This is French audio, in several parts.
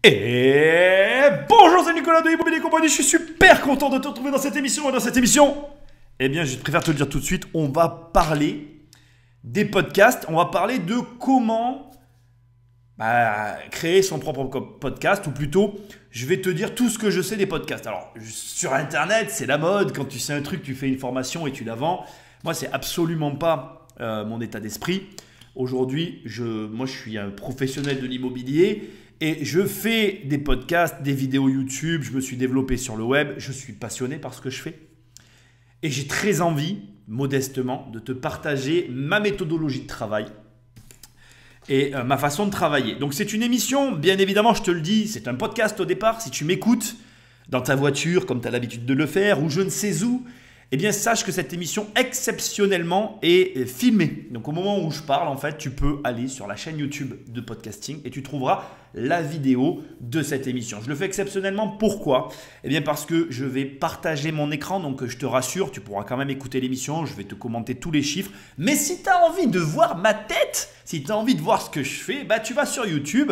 Et bonjour, c'est Nicolas de Immobilier Compagnie, je suis super content de te retrouver dans cette émission. Et dans cette émission, eh bien, je préfère te le dire tout de suite, on va parler des podcasts, on va parler de comment créer son propre podcast, ou plutôt, je vais te dire tout ce que je sais des podcasts. Alors, sur Internet, c'est la mode, quand tu sais un truc, tu fais une formation et tu la vends. Moi, c'est absolument pas mon état d'esprit. Aujourd'hui, moi, je suis un professionnel de l'immobilier. Et je fais des podcasts, des vidéos YouTube, je me suis développé sur le web, je suis passionné par ce que je fais. Et j'ai très envie, modestement, de te partager ma méthodologie de travail et ma façon de travailler. Donc c'est une émission, bien évidemment, je te le dis, c'est un podcast au départ. Si tu m'écoutes dans ta voiture, comme tu as l'habitude de le faire, ou je ne sais où, eh bien sache que cette émission exceptionnellement est filmée. Donc au moment où je parle, en fait, tu peux aller sur la chaîne YouTube de podcasting et tu trouveras la vidéo de cette émission. Je le fais exceptionnellement, pourquoi ? Eh bien parce que je vais partager mon écran, donc je te rassure, tu pourras quand même écouter l'émission, je vais te commenter tous les chiffres. Mais si tu as envie de voir ma tête, si tu as envie de voir ce que je fais, tu vas sur YouTube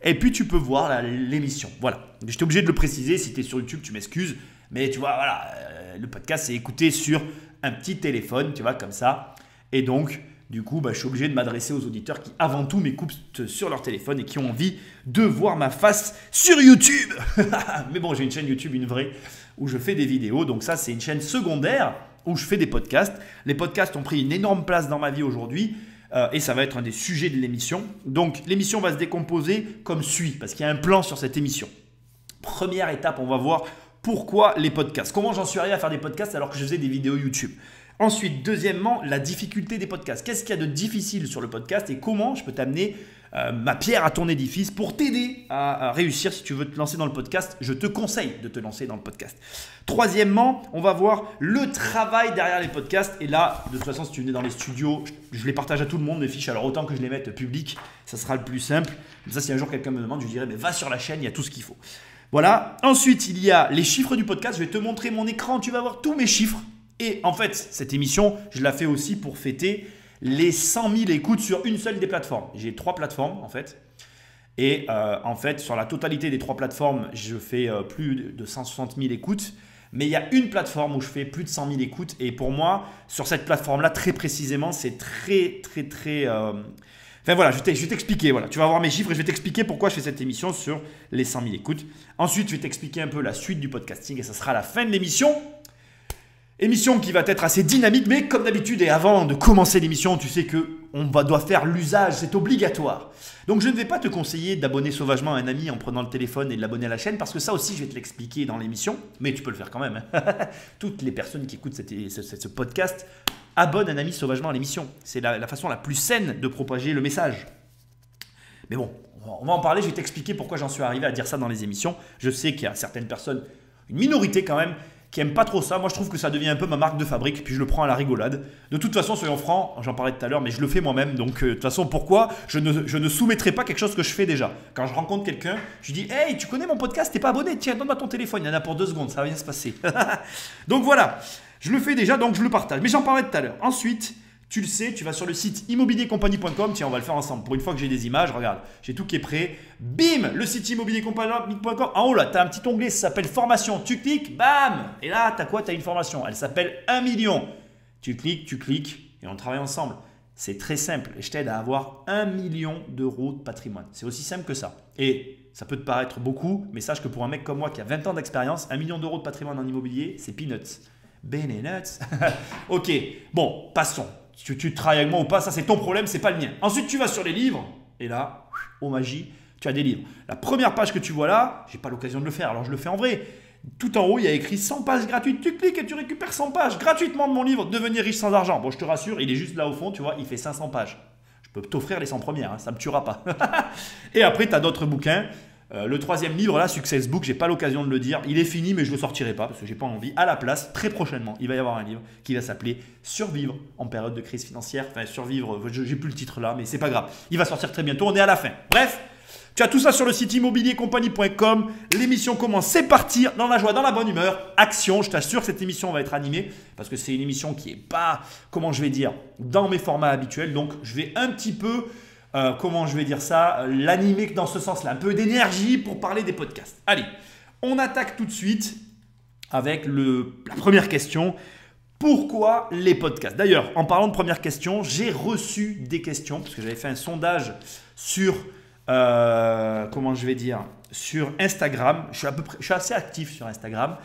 et puis tu peux voir l'émission. Voilà, j'étais obligé de le préciser, si tu es sur YouTube, tu m'excuses. Mais tu vois, voilà, le podcast, c'est écouté sur un petit téléphone, tu vois, comme ça. Et donc, du coup, je suis obligé de m'adresser aux auditeurs qui, avant tout, m'écoutent sur leur téléphone et qui ont envie de voir ma face sur YouTube. Mais bon, j'ai une chaîne YouTube, une vraie, où je fais des vidéos. Donc ça, c'est une chaîne secondaire où je fais des podcasts. Les podcasts ont pris une énorme place dans ma vie aujourd'hui. Et ça va être un des sujets de l'émission. Donc, l'émission va se décomposer comme suit, parce qu'il y a un plan sur cette émission. Première étape, on va voir pourquoi les podcasts. Comment j'en suis arrivé à faire des podcasts alors que je faisais des vidéos YouTube. Ensuite, deuxièmement, la difficulté des podcasts. Qu'est-ce qu'il y a de difficile sur le podcast et comment je peux t'amener ma pierre à ton édifice pour t'aider à réussir. Si tu veux te lancer dans le podcast, je te conseille de te lancer dans le podcast. Troisièmement, on va voir le travail derrière les podcasts. Et là, de toute façon, si tu venais dans les studios, je les partage à tout le monde, mes fiches. Alors autant que je les mette publiques, ça sera le plus simple. Comme ça, si un jour quelqu'un me demande, je dirais va sur la chaîne, il y a tout ce qu'il faut. Voilà. Ensuite, il y a les chiffres du podcast. Je vais te montrer mon écran. Tu vas voir tous mes chiffres. Et en fait, cette émission, je la fais aussi pour fêter les 100 000 écoutes sur une seule des plateformes. J'ai 3 plateformes en fait. Et en fait, sur la totalité des 3 plateformes, je fais plus de 160 000 écoutes. Mais il y a une plateforme où je fais plus de 100 000 écoutes. Et pour moi, sur cette plateforme-là, très précisément, c'est très. Enfin voilà, je vais t'expliquer, voilà. Tu vas voir mes chiffres et je vais t'expliquer pourquoi je fais cette émission sur les 100 000 écoutes. Ensuite, je vais t'expliquer un peu la suite du podcasting et ça sera la fin de l'émission. Émission qui va être assez dynamique, mais comme d'habitude et avant de commencer l'émission, tu sais qu'on doit faire l'usage, c'est obligatoire. Donc je ne vais pas te conseiller d'abonner sauvagement à un ami en prenant le téléphone et de l'abonner à la chaîne parce que ça aussi je vais te l'expliquer dans l'émission, mais tu peux le faire quand même. Toutes les personnes qui écoutent ce podcast abonnent un ami sauvagement à l'émission. C'est la façon la plus saine de propager le message. Mais bon, on va en parler, je vais t'expliquer pourquoi j'en suis arrivé à dire ça dans les émissions. Je sais qu'il y a certaines personnes, une minorité quand même, qui n'aiment pas trop ça. Moi, je trouve que ça devient un peu ma marque de fabrique, puis je le prends à la rigolade. De toute façon, soyons francs, j'en parlais tout à l'heure, mais je le fais moi-même. Donc, de toute façon, pourquoi je ne soumettrai pas quelque chose que je fais déjà. Quand je rencontre quelqu'un, je dis « Hey, tu connais mon podcast, t'es pas abonné? Tiens, donne-moi ton téléphone, il y en a pour 2 secondes, ça va bien se passer. » Donc voilà, je le fais déjà, donc je le partage. Mais j'en parlais tout à l'heure. Ensuite, tu le sais, tu vas sur le site immobiliercompagnie.com. Tiens, on va le faire ensemble. Pour une fois que j'ai des images, regarde, j'ai tout qui est prêt. Bim, le site immobiliercompagnie.com. En haut, là, tu as un petit onglet, ça s'appelle formation. Tu cliques, bam. Et là, tu as quoi? Tu as une formation. Elle s'appelle 1 million. Tu cliques et on travaille ensemble. C'est très simple. Et je t'aide à avoir 1 million d'euros de patrimoine. C'est aussi simple que ça. Et ça peut te paraître beaucoup, mais sache que pour un mec comme moi qui a 20 ans d'expérience, 1 million d'euros de patrimoine en immobilier, c'est peanuts. Nuts. Ok, bon, passons. Tu travailles avec moi ou pas, ça c'est ton problème, c'est pas le mien. Ensuite, tu vas sur les livres et là, oh magie, tu as des livres. La première page que tu vois là, j'ai pas l'occasion de le faire, alors je le fais en vrai. Tout en haut, il y a écrit 100 pages gratuites. Tu cliques et tu récupères 100 pages gratuitement de mon livre Devenir riche sans argent. Bon, je te rassure, il est juste là au fond, tu vois, il fait 500 pages. Je peux t'offrir les 100 premières, hein, ça me tuera pas. Et après, tu as d'autres bouquins. Le 3e livre là, Success Book, j'ai pas l'occasion de le dire, il est fini mais je le sortirai pas parce que j'ai pas envie. À la place, très prochainement, il va y avoir un livre qui va s'appeler Survivre en période de crise financière. Enfin, survivre, j'ai plus le titre là, mais c'est pas grave. Il va sortir très bientôt, on est à la fin. Bref, tu as tout ça sur le site immobiliercompagnie.com. L'émission commence, c'est parti, dans la joie, dans la bonne humeur. Action, je t'assure que cette émission va être animée parce que c'est une émission qui est pas, comment je vais dire, dans mes formats habituels. Donc, je vais un petit peu comment je vais dire ça, l'animer dans ce sens-là, un peu d'énergie pour parler des podcasts. Allez, on attaque tout de suite avec la première question. Pourquoi les podcasts? D'ailleurs, en parlant de première question, j'ai reçu des questions parce que j'avais fait un sondage sur, sur Instagram. Je suis assez actif sur Instagram.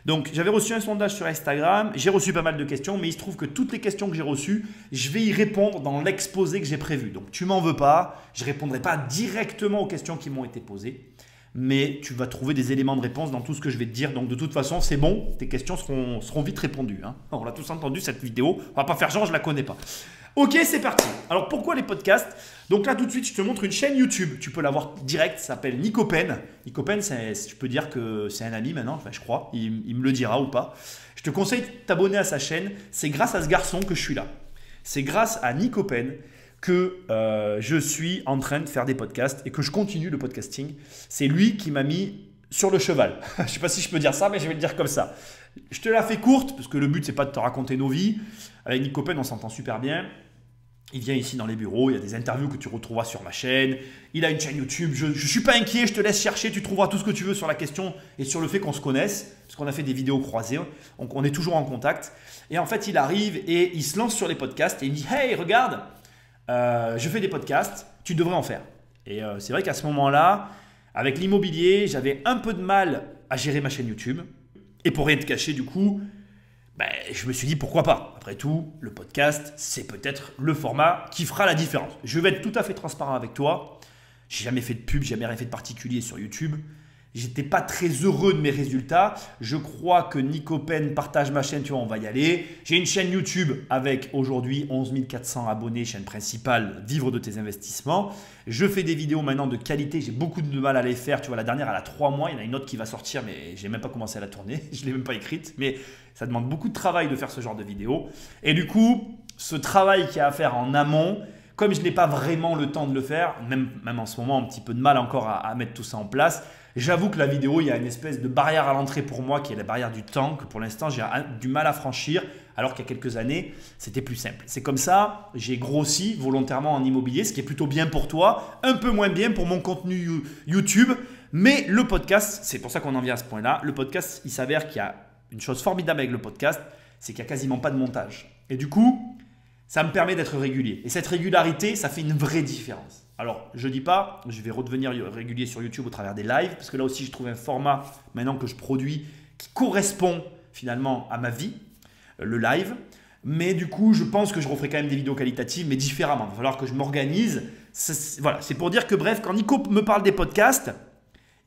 Donc, j'avais reçu un sondage sur Instagram. J'ai reçu pas mal de questions, mais il se trouve que toutes les questions que j'ai reçues, je vais y répondre dans l'exposé que j'ai prévu. Donc, tu m'en veux pas. Je ne répondrai pas directement aux questions qui m'ont été posées. Mais tu vas trouver des éléments de réponse dans tout ce que je vais te dire. Donc de toute façon, c'est bon, tes questions seront vite répondues. Hein. On l'a tous entendu cette vidéo, on va pas faire genre, je la connais pas. Ok, c'est parti. Alors pourquoi les podcasts? Donc là tout de suite, je te montre une chaîne YouTube. Tu peux la voir direct, ça s'appelle Nicopen. Nicopen, tu peux dire que c'est un ami maintenant, enfin je crois, il me le dira ou pas. Je te conseille de t'abonner à sa chaîne, c'est grâce à ce garçon que je suis là. C'est grâce à Nicopen que je suis en train de faire des podcasts et que je continue le podcasting. C'est lui qui m'a mis sur le cheval. Je ne sais pas si je peux dire ça, mais je vais le dire comme ça. Je te la fais courte, parce que le but, c'est pas de te raconter nos vies. Avec Nicopen, on s'entend super bien. Il vient ici dans les bureaux, il y a des interviews que tu retrouveras sur ma chaîne. Il a une chaîne YouTube, je ne suis pas inquiet, je te laisse chercher, tu trouveras tout ce que tu veux sur la question et sur le fait qu'on se connaisse, parce qu'on a fait des vidéos croisées, donc on est toujours en contact. Et en fait, il arrive et il se lance sur les podcasts et il me dit « Hey, regarde !» je fais des podcasts, tu devrais en faire. Et c'est vrai qu'à ce moment-là, avec l'immobilier, j'avais un peu de mal à gérer ma chaîne YouTube. Et pour rien te cacher, du coup, je me suis dit pourquoi pas. Après tout, le podcast, c'est peut-être le format qui fera la différence. Je vais être tout à fait transparent avec toi. J'ai jamais fait de pub, jamais rien fait de particulier sur YouTube. J'étais pas très heureux de mes résultats. Je crois que Nicopen partage ma chaîne, tu vois, on va y aller. J'ai une chaîne YouTube avec aujourd'hui 11 400 abonnés, chaîne principale, vivre de tes investissements. Je fais des vidéos maintenant de qualité, j'ai beaucoup de mal à les faire. Tu vois, la dernière, elle a 3 mois, il y en a une autre qui va sortir, mais je n'ai même pas commencé à la tourner. Je ne l'ai même pas écrite, mais ça demande beaucoup de travail de faire ce genre de vidéos. Et du coup, ce travail qu'il y a à faire en amont, comme je n'ai pas vraiment le temps de le faire, même en ce moment, un petit peu de mal encore à mettre tout ça en place, j'avoue que la vidéo, il y a une espèce de barrière à l'entrée pour moi qui est la barrière du temps que pour l'instant, j'ai du mal à franchir alors qu'il y a quelques années, c'était plus simple. C'est comme ça, j'ai grossi volontairement en immobilier, ce qui est plutôt bien pour toi, un peu moins bien pour mon contenu YouTube. Mais le podcast, c'est pour ça qu'on en vient à ce point-là, le podcast, il s'avère qu'il y a une chose formidable avec le podcast, c'est qu'il n'y a quasiment pas de montage. Et du coup, ça me permet d'être régulier. Et cette régularité, ça fait une vraie différence. Alors, je ne dis pas, je vais redevenir régulier sur YouTube au travers des lives, parce que là aussi, je trouve un format maintenant que je produis qui correspond finalement à ma vie, le live. Mais du coup, je pense que je referai quand même des vidéos qualitatives, mais différemment. Il va falloir que je m'organise. Voilà, c'est pour dire que bref, quand Nico me parle des podcasts,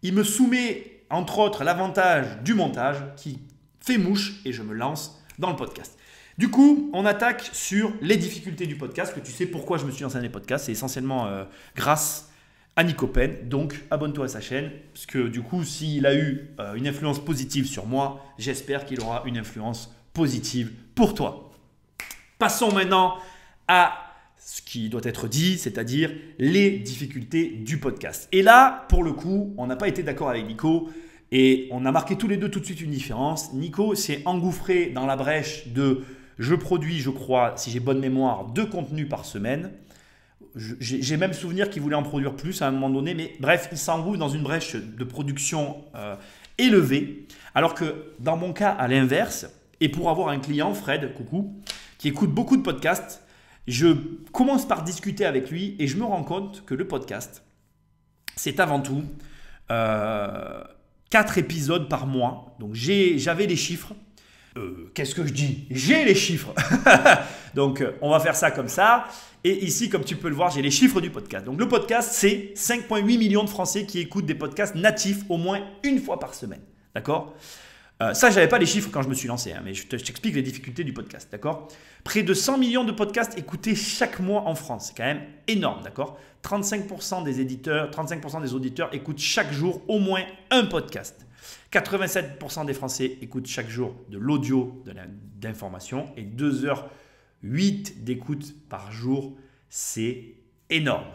il me soumet entre autres l'avantage du montage qui fait mouche et je me lance dans le podcast. Du coup, on attaque sur les difficultés du podcast, que tu sais pourquoi je me suis lancé dans les podcasts. C'est essentiellement grâce à Nicopen. Donc, abonne-toi à sa chaîne, parce que du coup, s'il a eu une influence positive sur moi, j'espère qu'il aura une influence positive pour toi. Passons maintenant à ce qui doit être dit, c'est-à-dire les difficultés du podcast. Et là, pour le coup, on n'a pas été d'accord avec Nico. Et on a marqué tous les deux tout de suite une différence. Nico s'est engouffré dans la brèche de je produis, je crois, si j'ai bonne mémoire, 2 contenus par semaine. J'ai même souvenir qu'il voulait en produire plus à un moment donné. Mais bref, il s'engouffre dans une brèche de production élevée. Alors que dans mon cas, à l'inverse, et pour avoir un client, Fred, coucou, qui écoute beaucoup de podcasts, je commence par discuter avec lui et je me rends compte que le podcast, c'est avant tout 4 épisodes par mois. Donc j'avais les chiffres. Qu'est-ce que je dis? J'ai les chiffres. Donc on va faire ça comme ça. Et ici, comme tu peux le voir, j'ai les chiffres du podcast. Donc le podcast, c'est 5,8 millions de Français qui écoutent des podcasts natifs au moins une fois par semaine. D'accord? Ça, je n'avais pas les chiffres quand je me suis lancé, hein, mais je t'explique les difficultés du podcast. D'accord? Près de 100 millions de podcasts écoutés chaque mois en France. C'est quand même énorme. D'accord? 35% des auditeurs écoutent chaque jour au moins un podcast. 87% des Français écoutent chaque jour de l'audio, d'information et 2h08 d'écoute par jour. C'est énorme.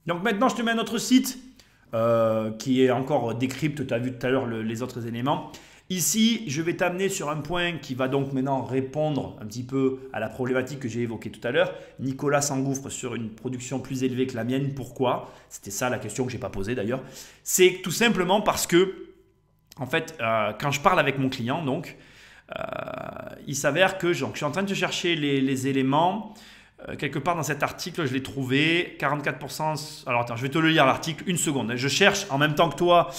Donc maintenant, je te mets un autre site qui est encore décrypte. Tu as vu tout à l'heure les autres éléments. Ici, je vais t'amener sur un point qui va donc maintenant répondre un petit peu à la problématique que j'ai évoquée tout à l'heure. Nicolas s'engouffre sur une production plus élevée que la mienne. Pourquoi? C'était ça la question que je n'ai pas posée d'ailleurs. C'est tout simplement parce que, en fait, quand je parle avec mon client, donc, il s'avère que je suis en train de chercher les éléments. Quelque part dans cet article, je l'ai trouvé. 44%. Alors attends, je vais te le lire l'article. Une seconde. Je cherche en même temps que toi.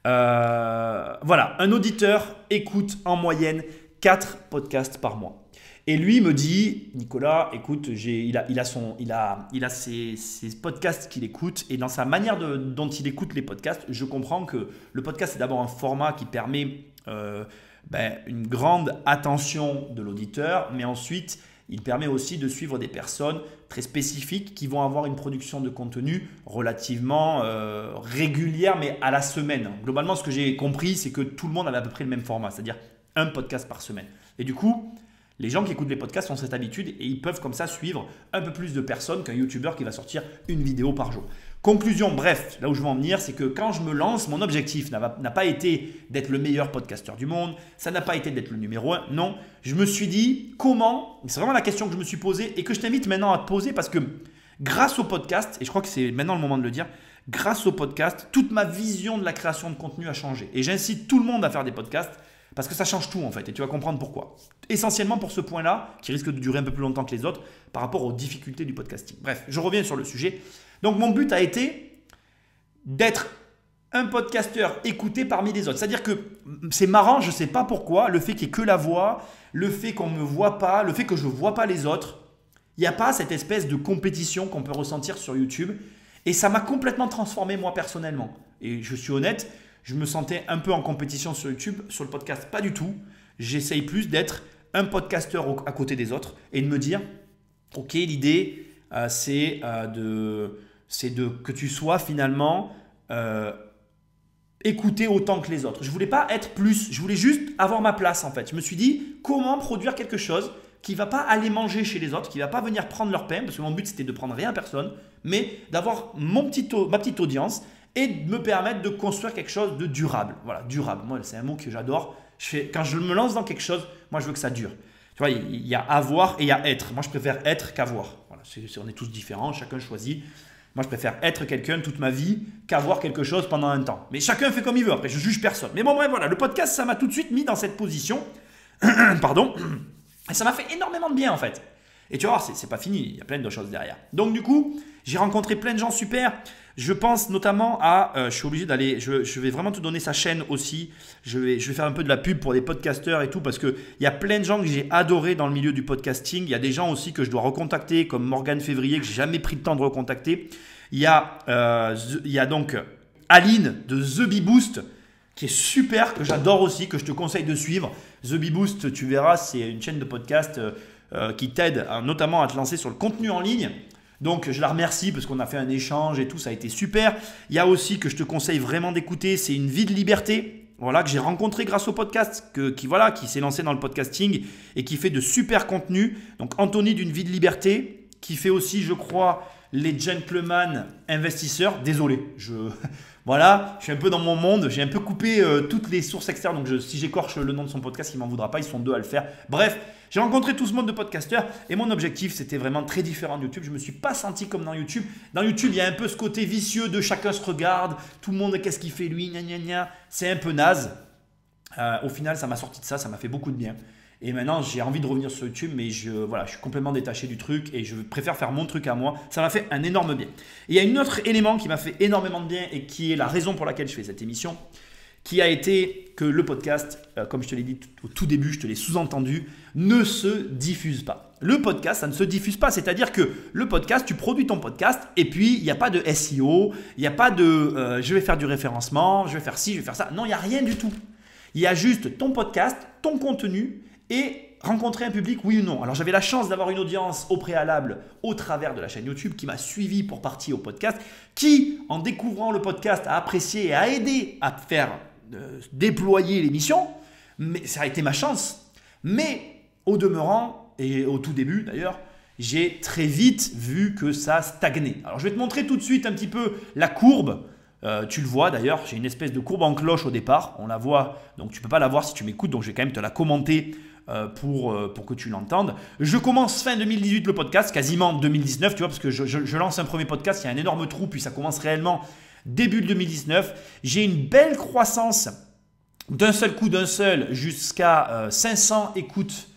Voilà, un auditeur écoute en moyenne 4 podcasts par mois. Et lui me dit, Nicolas, écoute, il a ses podcasts qu'il écoute, et dans sa manière dont il écoute les podcasts, je comprends que le podcast c'est d'abord un format qui permet une grande attention de l'auditeur, mais ensuite il permet aussi de suivre des personnes très spécifiques qui vont avoir une production de contenu relativement régulière, mais à la semaine. Globalement, ce que j'ai compris, c'est que tout le monde avait à peu près le même format, c'est-à-dire un podcast par semaine. Et du coup, les gens qui écoutent les podcasts ont cette habitude et ils peuvent comme ça suivre un peu plus de personnes qu'un YouTuber qui va sortir une vidéo par jour. Conclusion, bref, là où je veux en venir, c'est que quand je me lance, mon objectif n'a pas été d'être le meilleur podcasteur du monde, ça n'a pas été d'être le numéro 1, non. Je me suis dit comment, c'est vraiment la question que je me suis posée et que je t'invite maintenant à te poser parce que grâce au podcast, et je crois que c'est maintenant le moment de le dire, grâce au podcast, toute ma vision de la création de contenu a changé. Et j'incite tout le monde à faire des podcasts parce que ça change tout en fait et tu vas comprendre pourquoi. Essentiellement pour ce point-là, qui risque de durer un peu plus longtemps que les autres par rapport aux difficultés du podcasting. Bref, je reviens sur le sujet. Donc mon but a été d'être un podcasteur écouté parmi les autres. C'est-à-dire que c'est marrant, je ne sais pas pourquoi, le fait qu'il n'y ait que la voix, le fait qu'on ne me voit pas, le fait que je ne vois pas les autres, il n'y a pas cette espèce de compétition qu'on peut ressentir sur YouTube. Et ça m'a complètement transformé moi personnellement. Et je suis honnête, je me sentais un peu en compétition sur YouTube, sur le podcast, pas du tout. J'essaye plus d'être un podcasteur à côté des autres et de me dire, ok, l'idée c'est que tu sois finalement écouté autant que les autres. Je ne voulais pas être plus, je voulais juste avoir ma place en fait. Je me suis dit, comment produire quelque chose qui ne va pas aller manger chez les autres, qui ne va pas venir prendre leur pain, parce que mon but c'était de prendre rien à personne, mais d'avoir ma petite audience et de me permettre de construire quelque chose de durable. Voilà, durable. Moi, c'est un mot que j'adore. Quand je me lance dans quelque chose, moi, je veux que ça dure. Tu vois, il y a avoir et il y a être. Moi, je préfère être qu'avoir. Voilà, on est tous différents, chacun choisit. Moi, je préfère être quelqu'un toute ma vie qu'avoir quelque chose pendant un temps. Mais chacun fait comme il veut. Après, je juge personne. Mais bon, bref, voilà. Le podcast, ça m'a tout de suite mis dans cette position. Pardon. Et ça m'a fait énormément de bien, en fait. Et tu vois, c'est pas fini. Il y a plein de choses derrière. Donc, du coup, j'ai rencontré plein de gens super. Je pense notamment à, je suis obligé d'aller, je vais vraiment te donner sa chaîne aussi. Je vais faire un peu de la pub pour des podcasteurs et tout parce qu'il y a plein de gens que j'ai adorés dans le milieu du podcasting. Il y a des gens aussi que je dois recontacter comme Morgane Février que j'ai jamais pris le temps de recontacter. Il y a donc Aline de The Bee Boost qui est super, que j'adore aussi, que je te conseille de suivre. The Bee Boost, tu verras, c'est une chaîne de podcast qui t'aide notamment à te lancer sur le contenu en ligne. Donc je la remercie parce qu'on a fait un échange et tout, ça a été super. Il y a aussi que je te conseille vraiment d'écouter, c'est Une vie de liberté, voilà, que j'ai rencontré grâce au podcast, qui s'est lancé dans le podcasting et qui fait de super contenus. Donc Anthony d'Une vie de liberté, qui fait aussi, je crois, les gentlemen investisseurs. Désolé, voilà, je suis un peu dans mon monde, j'ai un peu coupé toutes les sources externes, donc si j'écorche le nom de son podcast, il ne m'en voudra pas, ils sont deux à le faire. Bref, j'ai rencontré tout ce monde de podcasteurs et mon objectif, c'était vraiment très différent de YouTube. Je ne me suis pas senti comme dans YouTube. Dans YouTube, il y a un peu ce côté vicieux de chacun se regarde, tout le monde, qu'est-ce qu'il fait lui, gna gna gna. C'est un peu naze. Au final, ça m'a sorti de ça, ça m'a fait beaucoup de bien. Et maintenant, j'ai envie de revenir sur YouTube, mais je suis complètement détaché du truc et je préfère faire mon truc à moi. Ça m'a fait un énorme bien. Et il y a un autre élément qui m'a fait énormément de bien et qui est la raison pour laquelle je fais cette émission, qui a été que le podcast, comme je te l'ai dit au tout début, je te l'ai sous-entendu, ne se diffuse pas. Le podcast, ça ne se diffuse pas. C'est-à-dire que le podcast, tu produis ton podcast et puis il n'y a pas de SEO, il n'y a pas de je vais faire du référencement, je vais faire ci, je vais faire ça. Non, il n'y a rien du tout. Il y a juste ton podcast, ton contenu et rencontrer un public, oui ou non. Alors j'avais la chance d'avoir une audience au préalable au travers de la chaîne YouTube qui m'a suivi pour partie au podcast, qui en découvrant le podcast a apprécié et a aidé à faire déployer l'émission. Mais ça a été ma chance. Mais au demeurant, et au tout début d'ailleurs, j'ai très vite vu que ça stagnait. Alors je vais te montrer tout de suite un petit peu la courbe Tu le vois d'ailleurs, j'ai une espèce de courbe en cloche au départ. On la voit, donc tu ne peux pas la voir si tu m'écoutes. Donc je vais quand même te la commenter pour que tu l'entendes. Je commence fin 2018 le podcast, quasiment 2019, tu vois, parce que je lance un premier podcast, il y a un énorme trou, puis ça commence réellement début 2019. J'ai une belle croissance d'un seul coup, jusqu'à 500 écoutes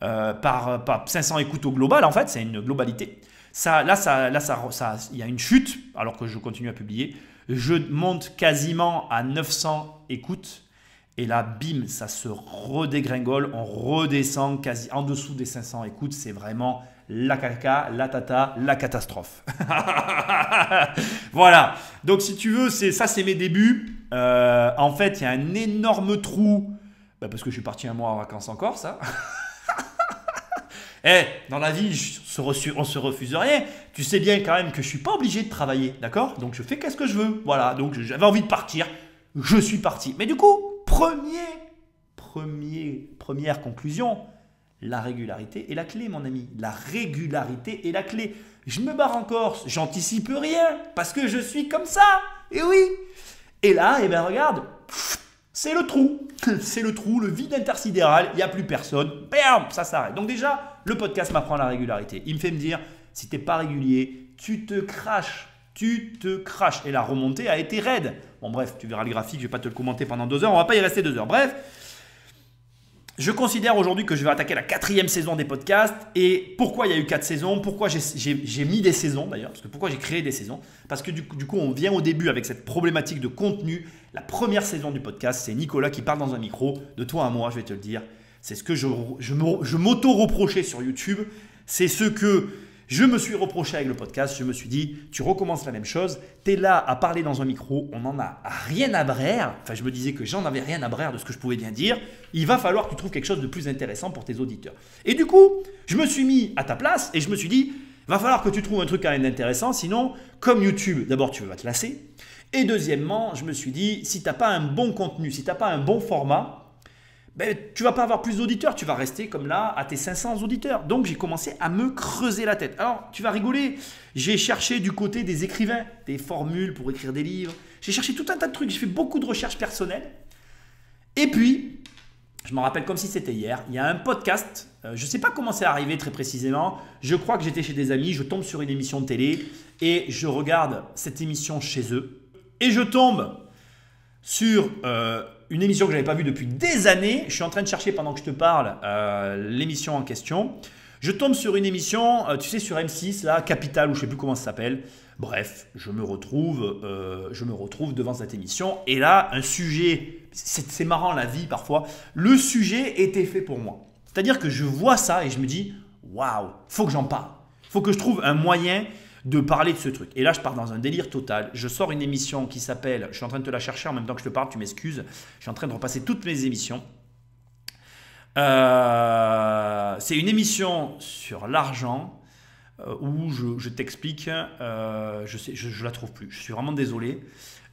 par 500 écoutes au global. En fait, c'est une globalité. Il y a une chute, alors que je continue à publier. Je monte quasiment à 900 écoutes. Et là, bim, ça se redégringole. On redescend quasi en dessous des 500 écoutes. C'est vraiment la caca, la tata, la catastrophe. Voilà. Donc, si tu veux, c'est mes débuts. En fait, il y a un énorme trou. Parce que je suis parti un mois en vacances en Corse. Hein. Dans la vie, on se refuse rien. Tu sais bien quand même que je ne suis pas obligé de travailler, d'accord? Donc je fais qu'est-ce que je veux. Voilà, donc j'avais envie de partir. Je suis parti. Mais du coup, première conclusion, la régularité est la clé, mon ami. La régularité est la clé. Je me barre en Corse, j'anticipe rien parce que je suis comme ça. Et oui. Et là, regarde. C'est le trou, c'est le trou, le vide intersidéral, il n'y a plus personne, bam, ça s'arrête. Donc déjà, le podcast m'apprend la régularité. Il me fait me dire, si tu n'es pas régulier, tu te craches. Et la remontée a été raide. Bon bref, tu verras le graphique, je ne vais pas te le commenter pendant 2 heures, on ne va pas y rester 2 heures. Bref, je considère aujourd'hui que je vais attaquer la 4e saison des podcasts. Et pourquoi il y a eu 4 saisons? Pourquoi j'ai mis des saisons d'ailleurs? Parce que pourquoi j'ai créé des saisons? Parce que du coup, on vient au début avec cette problématique de contenu. La première saison du podcast, c'est Nicolas qui parle dans un micro. De toi à moi, je vais te le dire. C'est ce que je m'auto-reprochais sur YouTube. C'est ce que je me suis reproché avec le podcast. Je me suis dit, tu recommences la même chose. Tu es là à parler dans un micro. On n'en a rien à braire. Enfin, je me disais que j'en avais rien à braire de ce que je pouvais bien dire. Il va falloir que tu trouves quelque chose de plus intéressant pour tes auditeurs. Et du coup, je me suis mis à ta place et je me suis dit, il va falloir que tu trouves un truc quand même intéressant. Sinon, comme YouTube, d'abord, tu vas te lasser. Et deuxièmement, je me suis dit, si tu n'as pas un bon contenu, si tu n'as pas un bon format, tu ne vas pas avoir plus d'auditeurs. Tu vas rester comme là à tes 500 auditeurs. Donc, j'ai commencé à me creuser la tête. Alors, tu vas rigoler. J'ai cherché du côté des écrivains, des formules pour écrire des livres. J'ai cherché tout un tas de trucs. J'ai fait beaucoup de recherches personnelles. Et puis, je m'en rappelle comme si c'était hier. Il y a un podcast. Je ne sais pas comment c'est arrivé très précisément. Je crois que j'étais chez des amis. Je tombe sur une émission de télé et je regarde cette émission chez eux. Et je tombe sur une émission que je n'avais pas vue depuis des années. Je suis en train de chercher pendant que je te parle l'émission en question. Je tombe sur une émission, tu sais, sur M6, là, Capital, ou je ne sais plus comment ça s'appelle. Bref, je me retrouve devant cette émission. Et là, un sujet, c'est marrant la vie parfois, le sujet était fait pour moi. C'est-à-dire que je vois ça et je me dis, waouh, faut que j'en parle. Faut que je trouve un moyen de parler de ce truc. Et là, je pars dans un délire total. Je sors une émission qui s'appelle, je suis en train de te la chercher en même temps que je te parle, tu m'excuses. Je suis en train de repasser toutes mes émissions. C'est une émission sur l'argent où je t'explique, je la trouve plus. Je suis vraiment désolé.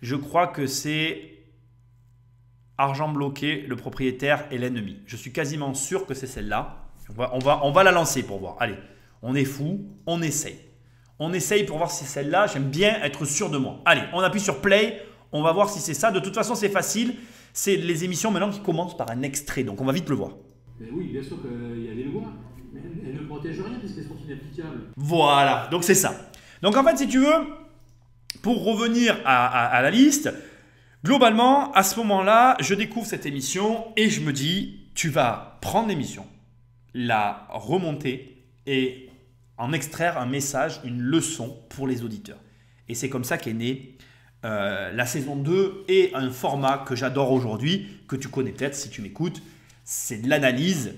Je crois que c'est Argent bloqué, le propriétaire et l'ennemi. Je suis quasiment sûr que c'est celle-là. On va la lancer pour voir. Allez, on est fou, on essaye. On essaye pour voir si c'est celle-là. J'aime bien être sûr de moi. Allez, on appuie sur play. On va voir si c'est ça. De toute façon, c'est facile. C'est les émissions maintenant qui commencent par un extrait. Donc, on va vite le voir. Mais oui, bien sûr qu'il y a des lois. Mais elles ne protègent rien puisqu'elles sont inapplicables. Voilà, donc c'est ça. Donc, en fait, si tu veux, pour revenir à la liste, globalement, à ce moment-là, je découvre cette émission et je me dis, tu vas prendre l'émission, la remonter et en extraire un message, une leçon pour les auditeurs. Et c'est comme ça qu'est née la saison 2 et un format que j'adore aujourd'hui, que tu connais peut-être si tu m'écoutes. C'est de l'analyse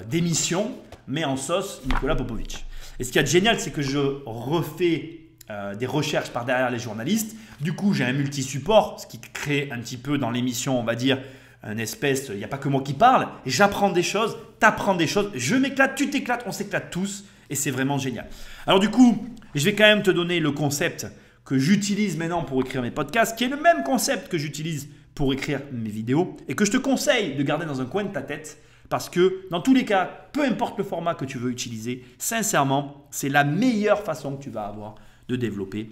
d'émissions, mais en sauce Nicolas Popovic. Et ce qu'il y a de génial, c'est que je refais des recherches par derrière les journalistes. Du coup, j'ai un multi-support, ce qui crée un petit peu dans l'émission, on va dire, un espèce, il n'y a pas que moi qui parle. J'apprends des choses, tu apprends des choses, je m'éclate, tu t'éclates, on s'éclate tous. Et c'est vraiment génial. Alors du coup, je vais quand même te donner le concept que j'utilise maintenant pour écrire mes podcasts, qui est le même concept que j'utilise pour écrire mes vidéos et que je te conseille de garder dans un coin de ta tête parce que dans tous les cas, peu importe le format que tu veux utiliser, sincèrement, c'est la meilleure façon que tu vas avoir de développer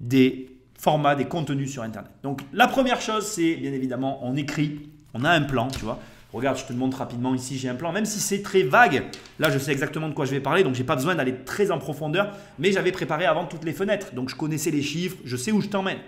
des formats, des contenus sur Internet. Donc la première chose, c'est bien évidemment, on écrit, on a un plan, tu vois. Regarde, je te le montre rapidement ici, j'ai un plan. Même si c'est très vague, là je sais exactement de quoi je vais parler, donc je n'ai pas besoin d'aller très en profondeur, mais j'avais préparé avant toutes les fenêtres. Donc je connaissais les chiffres, je sais où je t'emmène.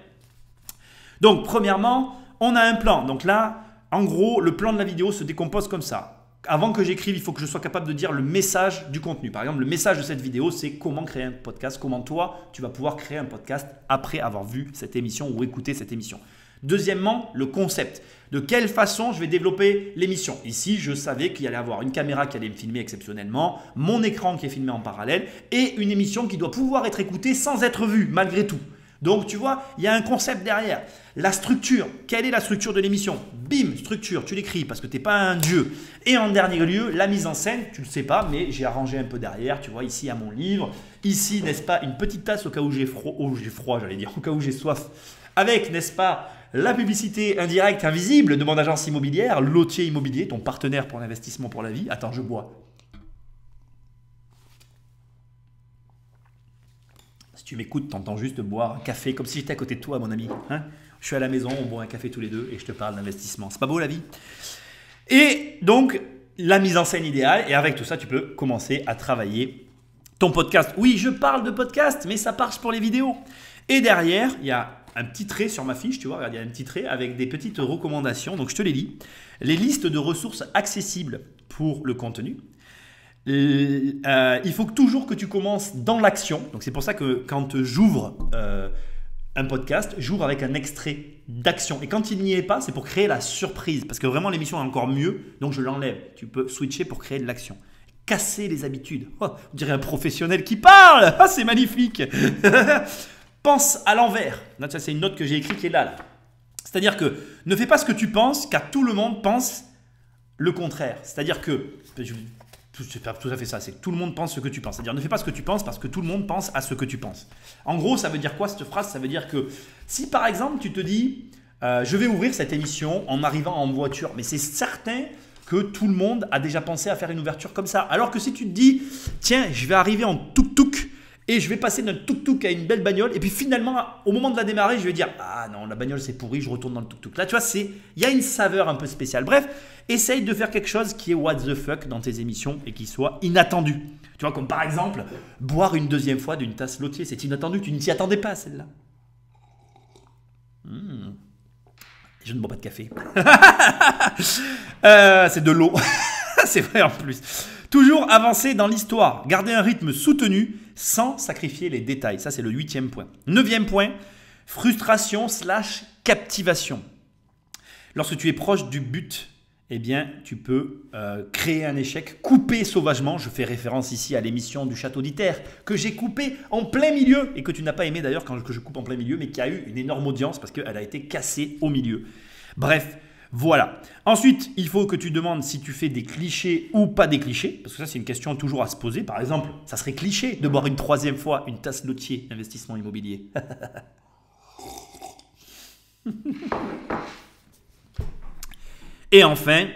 Donc premièrement, on a un plan. Donc là, en gros, le plan de la vidéo se décompose comme ça. Avant que j'écrive, il faut que je sois capable de dire le message du contenu. Par exemple, le message de cette vidéo, c'est comment créer un podcast, comment toi, tu vas pouvoir créer un podcast après avoir vu cette émission ou écouté cette émission. Deuxièmement, le concept. De quelle façon je vais développer l'émission. Ici, je savais qu'il y allait avoir une caméra qui allait me filmer exceptionnellement, mon écran qui est filmé en parallèle et une émission qui doit pouvoir être écoutée sans être vue malgré tout. Donc, tu vois, il y a un concept derrière. La structure. Quelle est la structure de l'émission? Bim, structure, tu l'écris parce que tu n'es pas un dieu. Et en dernier lieu, la mise en scène, tu ne le sais pas, mais j'ai arrangé un peu derrière. Tu vois, ici, à mon livre. Ici, n'est-ce pas, une petite tasse au cas où j'ai froid, j'allais dire, au cas où j'ai soif. Avec, n'est-ce pas, la publicité indirecte, invisible de mon agence immobilière, Lotier Immobilier, ton partenaire pour l'investissement pour la vie. Attends, je bois. Si tu m'écoutes, t'entends juste boire un café comme si j'étais à côté de toi, mon ami. Hein, je suis à la maison, on boit un café tous les deux et je te parle d'investissement. C'est pas beau la vie? Et donc, la mise en scène idéale. Et avec tout ça, tu peux commencer à travailler ton podcast. Oui, je parle de podcast, mais ça marche pour les vidéos. Et derrière, il y a un petit trait sur ma fiche, tu vois, regarde, il y a un petit trait avec des petites recommandations. Donc, je te les lis. Les listes de ressources accessibles pour le contenu. Il faut toujours que tu commences dans l'action. Donc, c'est pour ça que quand j'ouvre un podcast, j'ouvre avec un extrait d'action. Et quand il n'y est pas, c'est pour créer la surprise. Parce que vraiment, l'émission est encore mieux. Donc, je l'enlève. Tu peux switcher pour créer de l'action. Casser les habitudes. Oh, on dirait un professionnel qui parle. Ah, c'est magnifique. Pense à l'envers. Ça, c'est une note que j'ai écrite qui est là. C'est-à-dire que ne fais pas ce que tu penses, car tout le monde pense le contraire. C'est-à-dire que, c'est pas tout à fait ça, c'est que tout le monde pense ce que tu penses. C'est-à-dire ne fais pas ce que tu penses parce que tout le monde pense à ce que tu penses. En gros, ça veut dire quoi cette phrase? Ça veut dire que si par exemple tu te dis je vais ouvrir cette émission en arrivant en voiture, mais c'est certain que tout le monde a déjà pensé à faire une ouverture comme ça. Alors que si tu te dis tiens, je vais arriver en tuk-tuk et je vais passer d'un tuk-tuk à une belle bagnole. Et puis finalement, au moment de la démarrer, je vais dire ah non, la bagnole c'est pourri, je retourne dans le tuk-tuk. Là, tu vois, il y a une saveur un peu spéciale. Bref, essaye de faire quelque chose qui est what the fuck dans tes émissions et qui soit inattendu. Tu vois, comme par exemple, boire une deuxième fois d'une tasse Lotier. C'est inattendu, tu ne t'y attendais pas celle-là. Je ne bois pas de café. C'est de l'eau. C'est vrai en plus. Toujours avancer dans l'histoire. Garder un rythme soutenu sans sacrifier les détails. Ça, c'est le 8e point. 9e point, frustration / captivation. Lorsque tu es proche du but, eh bien, tu peux créer un échec, couper sauvagement. Je fais référence ici à l'émission du Château d'Iter que j'ai coupé en plein milieu et que tu n'as pas aimé d'ailleurs quand je coupe en plein milieu, mais qui a eu une énorme audience parce qu'elle a été cassée au milieu. Bref, voilà. Ensuite, il faut que tu demandes si tu fais des clichés ou pas des clichés, parce que ça, c'est une question toujours à se poser. Par exemple, ça serait cliché de boire une 3e fois une tasse Lotier, investissement immobilier. Et enfin,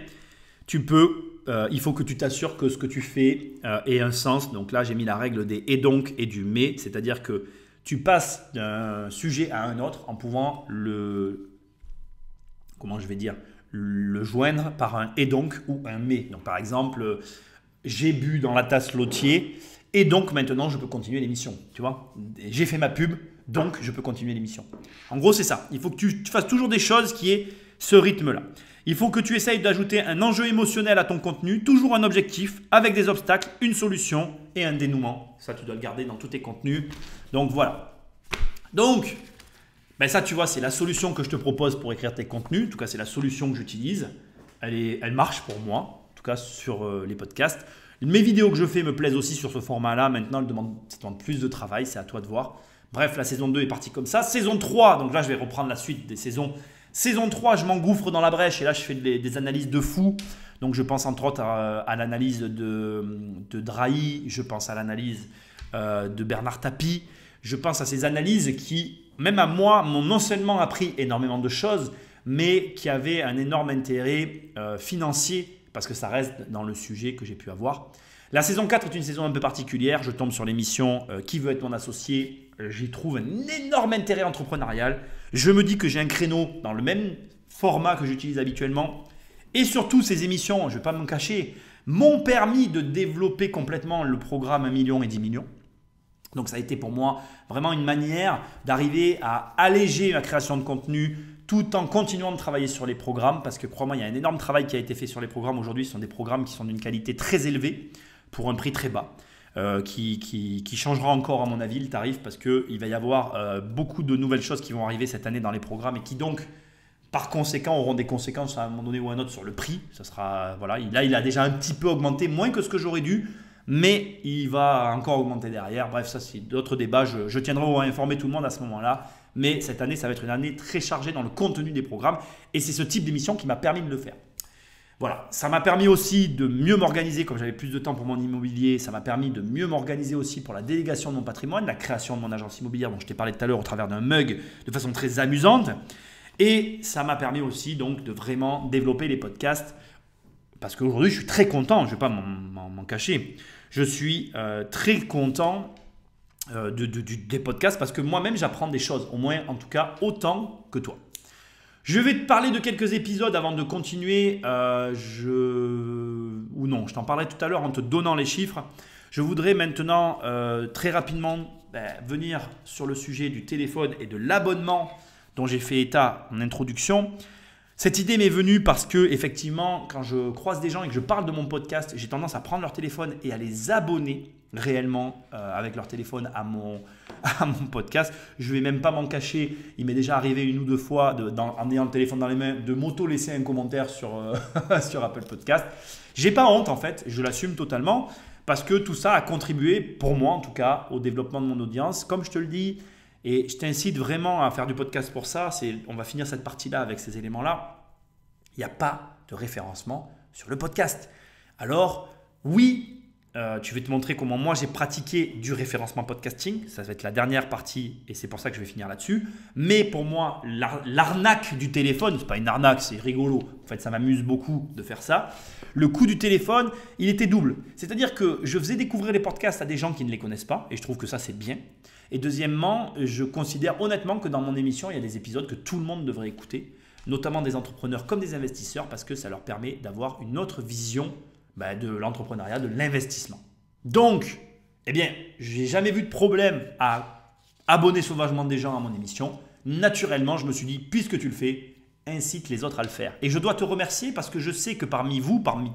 il faut que tu t'assures que ce que tu fais ait un sens. Donc là, j'ai mis la règle des et donc et du mais, c'est-à-dire que tu passes d'un sujet à un autre en pouvant le joindre par un et donc ou un mais. Donc par exemple, j'ai bu dans la tasse Lotier et donc maintenant je peux continuer l'émission. Tu vois, j'ai fait ma pub, donc je peux continuer l'émission. En gros, c'est ça. Il faut que tu fasses toujours des choses qui aient ce rythme-là. Il faut que tu essayes d'ajouter un enjeu émotionnel à ton contenu, toujours un objectif, avec des obstacles, une solution et un dénouement. Ça, tu dois le garder dans tous tes contenus. Donc voilà. Donc, ça, tu vois, c'est la solution que je te propose pour écrire tes contenus. En tout cas, c'est la solution que j'utilise. Elle marche pour moi, en tout cas sur les podcasts. Mes vidéos que je fais me plaisent aussi sur ce format-là. Maintenant, ça demande plus de travail, c'est à toi de voir. Bref, la saison 2 est partie comme ça. Saison 3, donc là, je vais reprendre la suite des saisons. Saison 3, je m'engouffre dans la brèche et là, je fais des analyses de fou. Donc, je pense entre autres à l'analyse de Drahi, je pense à l'analyse de Bernard Tapie. Je pense à ces analyses qui, même à moi, m'ont non seulement appris énormément de choses, mais qui avaient un énorme intérêt financier parce que ça reste dans le sujet que j'ai pu avoir. La saison 4 est une saison un peu particulière. Je tombe sur l'émission Qui veut être mon associé. J'y trouve un énorme intérêt entrepreneurial. Je me dis que j'ai un créneau dans le même format que j'utilise habituellement. Et surtout, ces émissions, je ne vais pas m'en cacher, m'ont permis de développer complètement le programme 1 million et 10 millions. Donc ça a été pour moi vraiment une manière d'arriver à alléger ma création de contenu tout en continuant de travailler sur les programmes, parce que crois-moi, il y a un énorme travail qui a été fait sur les programmes. Aujourd'hui, ce sont des programmes qui sont d'une qualité très élevée pour un prix très bas, qui changera encore à mon avis le tarif, parce qu'il va y avoir beaucoup de nouvelles choses qui vont arriver cette année dans les programmes et qui donc par conséquent auront des conséquences à un moment donné ou à un autre sur le prix. Ça sera, voilà, là il a déjà un petit peu augmenté, moins que ce que j'aurais dû, mais il va encore augmenter derrière. Bref, ça c'est d'autres débats, je tiendrai à informer tout le monde à ce moment-là. Mais cette année, ça va être une année très chargée dans le contenu des programmes et c'est ce type d'émission qui m'a permis de le faire. Voilà, ça m'a permis aussi de mieux m'organiser, comme j'avais plus de temps pour mon immobilier, ça m'a permis de mieux m'organiser aussi pour la délégation de mon patrimoine, la création de mon agence immobilière dont je t'ai parlé tout à l'heure au travers d'un mug de façon très amusante. Et ça m'a permis aussi donc de vraiment développer les podcasts parce qu'aujourd'hui, je suis très content, je ne vais pas m'en cacher, je suis très content des podcasts parce que moi-même, j'apprends des choses, au moins en tout cas autant que toi. Je vais te parler de quelques épisodes avant de continuer, ou non, je t'en parlerai tout à l'heure en te donnant les chiffres. Je voudrais maintenant très rapidement venir sur le sujet du téléphone et de l'abonnement dont j'ai fait état en introduction. Cette idée m'est venue parce que effectivement, quand je croise des gens et que je parle de mon podcast, j'ai tendance à prendre leur téléphone et à les abonner réellement avec leur téléphone à mon podcast. Je ne vais même pas m'en cacher. Il m'est déjà arrivé une ou deux fois, en ayant le téléphone dans les mains, de m'auto-laisser un commentaire sur, sur Apple Podcast. Je n'ai pas honte en fait, je l'assume totalement parce que tout ça a contribué, pour moi en tout cas, au développement de mon audience. Comme je te le dis, et je t'incite vraiment à faire du podcast pour ça. On va finir cette partie-là avec ces éléments-là. Il n'y a pas de référencement sur le podcast. Alors, oui, je vais te montrer comment moi j'ai pratiqué du référencement podcasting. Ça va être la dernière partie et c'est pour ça que je vais finir là-dessus. Mais pour moi, l'arnaque du téléphone, ce n'est pas une arnaque, c'est rigolo. En fait, ça m'amuse beaucoup de faire ça. Le coût du téléphone, il était double. C'est-à-dire que je faisais découvrir les podcasts à des gens qui ne les connaissent pas et je trouve que ça, c'est bien. Et deuxièmement, je considère honnêtement que dans mon émission, il y a des épisodes que tout le monde devrait écouter, notamment des entrepreneurs comme des investisseurs, parce que ça leur permet d'avoir une autre vision de l'entrepreneuriat, de l'investissement. Donc, eh bien, je n'ai jamais vu de problème à abonner sauvagement des gens à mon émission. Naturellement, je me suis dit, puisque tu le fais, incite les autres à le faire. Et je dois te remercier parce que je sais que parmi vous, parmi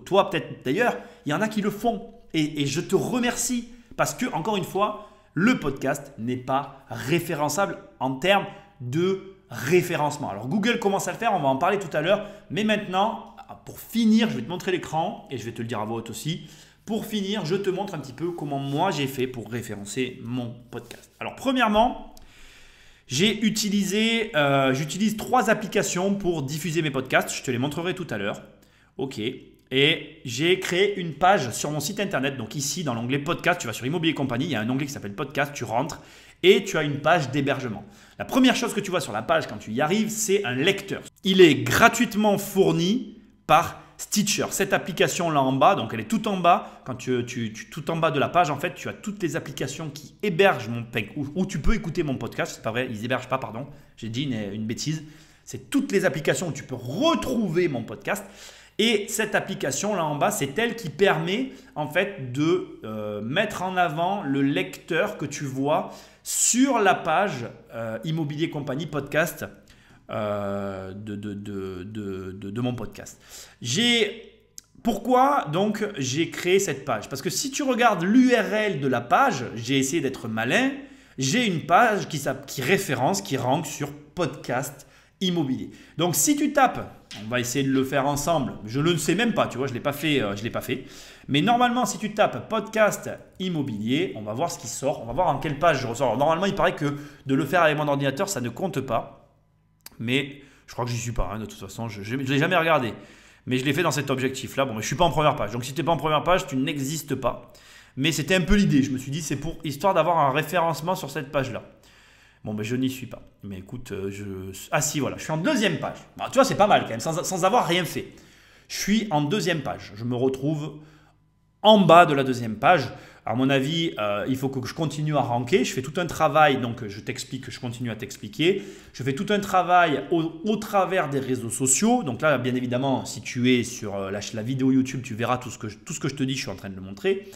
toi peut-être d'ailleurs, il y en a qui le font. Et je te remercie parce que, encore une fois, le podcast n'est pas référençable en termes de référencement. Alors Google commence à le faire, on va en parler tout à l'heure. Mais maintenant, pour finir, je vais te montrer l'écran et je vais te le dire à voix haute aussi. Pour finir, je te montre un petit peu comment moi j'ai fait pour référencer mon podcast. Alors premièrement, j'utilise 3 applications pour diffuser mes podcasts. Je te les montrerai tout à l'heure. Ok. Et j'ai créé une page sur mon site internet. Donc ici, dans l'onglet podcast, tu vas sur Immobilier Compagnie, il y a un onglet qui s'appelle podcast, tu rentres et tu as une page d'hébergement. La première chose que tu vois sur la page quand tu y arrives, c'est un lecteur. Il est gratuitement fourni par Stitcher. Cette application-là en bas, donc elle est tout en bas. Quand tout en bas de la page, en fait, tu as toutes les applications qui hébergent où tu peux écouter mon podcast. C'est pas vrai, ils hébergent pas, pardon. J'ai dit une bêtise. C'est toutes les applications où tu peux retrouver mon podcast. Et cette application-là en bas, c'est elle qui permet en fait de mettre en avant le lecteur que tu vois sur la page Immobilier Compagnie podcast de mon podcast. Pourquoi donc j'ai créé cette page? Parce que si tu regardes l'URL de la page, j'ai essayé d'être malin, j'ai une page qui référence, qui rank sur podcast immobilier. Donc si tu tapes, on va essayer de le faire ensemble, je ne le sais même pas, tu vois, je ne l'ai pas fait. Mais normalement, si tu tapes podcast immobilier, on va voir ce qui sort, on va voir en quelle page je ressors. Alors, normalement, il paraît que de le faire avec mon ordinateur, ça ne compte pas. Mais je crois que j'y suis pas, de toute façon, je ne l'ai jamais regardé. Mais je l'ai fait dans cet objectif-là. Bon, mais je ne suis pas en première page. Donc si tu n'es pas en première page, tu n'existes pas. Mais c'était un peu l'idée. Je me suis dit, c'est pour histoire d'avoir un référencement sur cette page-là. Bon, ben je n'y suis pas. Mais écoute, ah si, voilà, je suis en 2e page. Bon, tu vois, c'est pas mal quand même, sans avoir rien fait. Je suis en 2e page. Je me retrouve en bas de la deuxième page. À mon avis, il faut que je continue à ranker. Je fais tout un travail, donc je continue à t'expliquer. Je fais tout un travail au travers des réseaux sociaux. Donc là, bien évidemment, si tu es sur la vidéo YouTube, tu verras tout ce que je te dis, je suis en train de le montrer.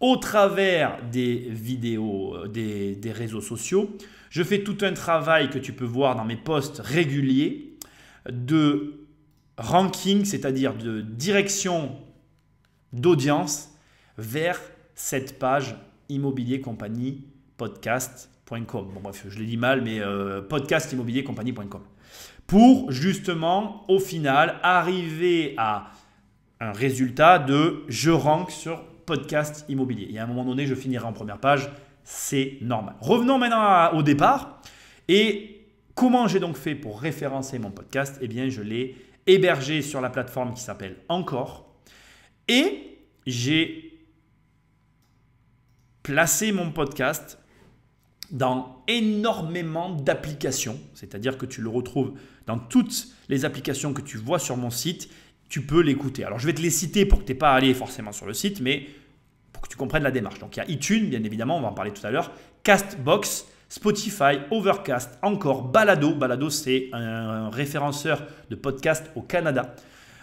Au travers des vidéos, des réseaux sociaux, je fais tout un travail que tu peux voir dans mes posts réguliers de ranking, c'est-à-dire de direction d'audience vers cette page immobiliercompagniepodcast.com. Bon bref, je l'ai dit mal, mais podcastimmobiliercompagnie.com. Pour justement, au final, arriver à un résultat de je rank sur podcast immobilier. Et à un moment donné, je finirai en première page, c'est normal. Revenons maintenant au départ. Et comment j'ai donc fait pour référencer mon podcast? Eh bien, je l'ai hébergé sur la plateforme qui s'appelle Encore. Et j'ai placé mon podcast dans énormément d'applications. C'est-à-dire que tu le retrouves dans toutes les applications que tu vois sur mon site. Tu peux l'écouter. Alors, je vais te les citer pour que tu n'aies pas à aller forcément sur le site, mais pour que tu comprennes la démarche. Donc, il y a iTunes, bien évidemment, on va en parler tout à l'heure, Castbox, Spotify, Overcast, Encore, Balado. Balado, c'est un référenceur de podcasts au Canada.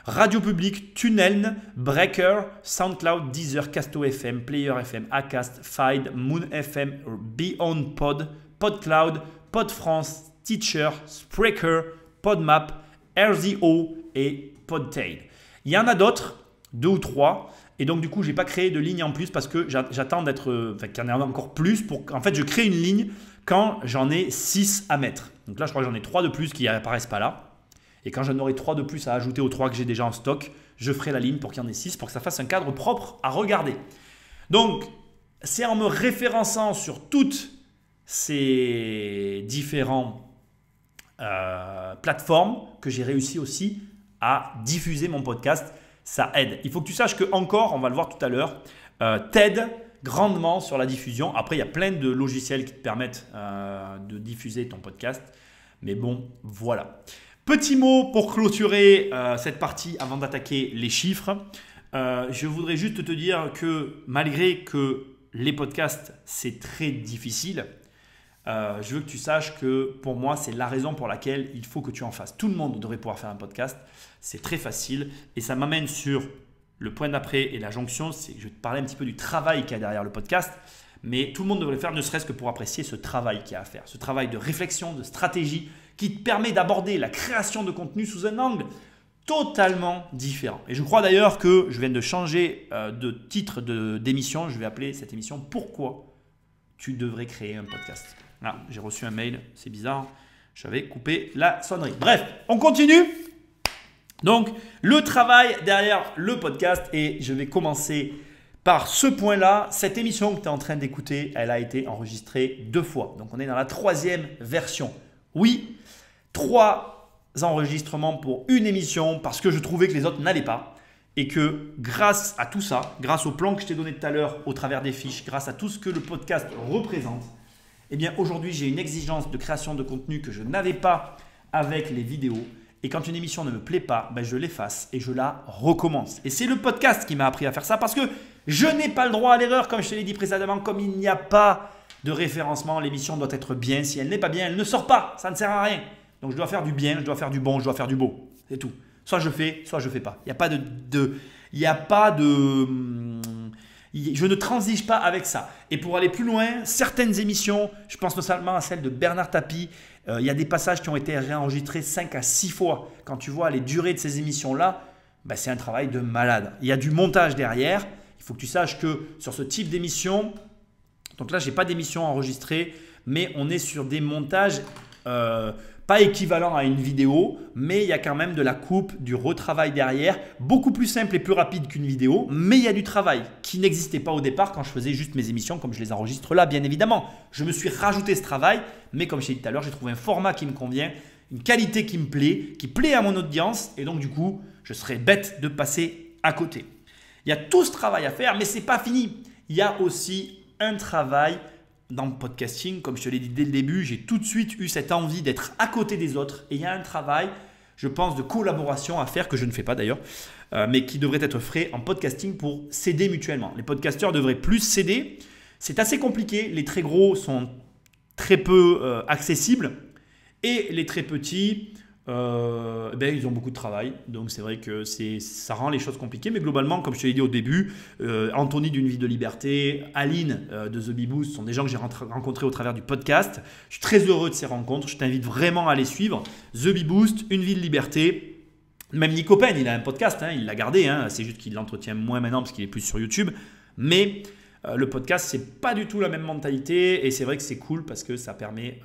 Radio Public, Tunnel, Breaker, SoundCloud, Deezer, Casto FM, Player FM, Acast, Fide, Moon FM, Beyond Pod, PodCloud, PodFrance, Teacher, Spreaker, PodMap, RZO et Podtail. Il y en a d'autres, 2 ou 3. Et donc, du coup, je n'ai pas créé de ligne en plus parce que j'attends qu'il y en ait encore plus. En fait, je crée une ligne quand j'en ai 6 à mettre. Donc là, je crois que j'en ai 3 de plus qui n'apparaissent pas là. Et quand j'en aurai 3 de plus à ajouter aux 3 que j'ai déjà en stock, je ferai la ligne pour qu'il y en ait 6 pour que ça fasse un cadre propre à regarder. Donc, c'est en me référençant sur toutes ces différentes plateformes que j'ai réussi aussi à diffuser mon podcast. Ça aide. Il faut que tu saches que Encore, on va le voir tout à l'heure, t'aide grandement sur la diffusion. Après, il y a plein de logiciels qui te permettent de diffuser ton podcast. Mais bon, voilà. Petit mot pour clôturer cette partie avant d'attaquer les chiffres. Je voudrais juste te dire que malgré que les podcasts, c'est très difficile, je veux que tu saches que pour moi, c'est la raison pour laquelle il faut que tu en fasses. Tout le monde devrait pouvoir faire un podcast. C'est très facile et ça m'amène sur le point d'après et la jonction. C'est que je vais te parler un petit peu du travail qu'il y a derrière le podcast. Mais tout le monde devrait le faire, ne serait-ce que pour apprécier ce travail qu'il y a à faire. Ce travail de réflexion, de stratégie qui te permet d'aborder la création de contenu sous un angle totalement différent. Et je crois d'ailleurs que je viens de changer de titre d'émission. Je vais appeler cette émission « Pourquoi tu devrais créer un podcast ?» Là, j'ai reçu un mail, c'est bizarre. J'avais coupé la sonnerie. Bref, on continue. Donc, le travail derrière le podcast et je vais commencer par ce point-là. Cette émission que tu es en train d'écouter, elle a été enregistrée 2 fois. Donc, on est dans la 3e version. Oui, 3 enregistrements pour une émission parce que je trouvais que les autres n'allaient pas. Et que grâce à tout ça, grâce au plan que je t'ai donné tout à l'heure au travers des fiches, grâce à tout ce que le podcast représente, eh bien aujourd'hui j'ai une exigence de création de contenu que je n'avais pas avec les vidéos. Et quand une émission ne me plaît pas, ben je l'efface et je la recommence. Et c'est le podcast qui m'a appris à faire ça parce que je n'ai pas le droit à l'erreur, comme je te l'ai dit précédemment, comme il n'y a pas de référencement, l'émission doit être bien. Si elle n'est pas bien, elle ne sort pas, ça ne sert à rien. Donc je dois faire du bien, je dois faire du bon, je dois faire du beau. C'est tout. Soit je fais, soit je ne fais pas. Il n'y a pas je ne transige pas avec ça. Et pour aller plus loin, certaines émissions, je pense notamment à celle de Bernard Tapie, il y a des passages qui ont été réenregistrés 5 à 6 fois. Quand tu vois les durées de ces émissions-là, ben c'est un travail de malade. Il y a du montage derrière. Il faut que tu saches que sur ce type d'émission, donc là, je n'ai pas d'émission enregistrée, mais on est sur des montages pas équivalents à une vidéo, mais il y a quand même de la coupe, du retravail derrière, beaucoup plus simple et plus rapide qu'une vidéo, mais il y a du travail qui n'existait pas au départ quand je faisais juste mes émissions comme je les enregistre là, bien évidemment. Je me suis rajouté ce travail, mais comme je t'ai dit tout à l'heure, j'ai trouvé un format qui me convient, une qualité qui me plaît, qui plaît à mon audience, et donc du coup, je serais bête de passer à côté. Il y a tout ce travail à faire, mais ce n'est pas fini. Il y a aussi un travail dans le podcasting, comme je te l'ai dit dès le début, j'ai tout de suite eu cette envie d'être à côté des autres. Et il y a un travail je pense, de collaboration à faire, que je ne fais pas d'ailleurs, mais qui devraient être faits en podcasting pour s'aider mutuellement. Les podcasteurs devraient plus s'aider. C'est assez compliqué. Les très gros sont très peu accessibles et les très petits, ils ont beaucoup de travail. Donc c'est vrai que ça rend les choses compliquées. Mais globalement, comme je te l'ai dit au début, Anthony d'une vie de liberté, Aline de The Bee Boost sont des gens que j'ai rencontrés au travers du podcast. Je suis très heureux de ces rencontres. Je t'invite vraiment à les suivre. The Bee Boost, une vie de liberté. Même Nico Pen, il a un podcast, il l'a gardé. C'est juste qu'il l'entretient moins maintenant parce qu'il est plus sur YouTube. Mais le podcast, c'est pas du tout la même mentalité et c'est vrai que c'est cool parce que ça permet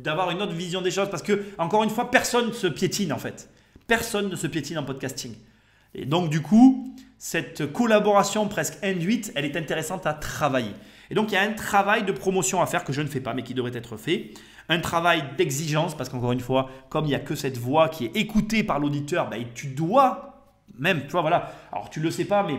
d'avoir une autre vision des choses parce que, encore une fois, personne ne se piétine en fait. Personne ne se piétine en podcasting. Et donc, du coup, cette collaboration presque induite, elle est intéressante à travailler. Et donc, il y a un travail de promotion à faire que je ne fais pas mais qui devrait être fait. Un travail d'exigence parce qu'encore une fois, comme il n'y a que cette voix qui est écoutée par l'auditeur, tu dois même, tu vois, voilà. Alors, tu ne le sais pas, mais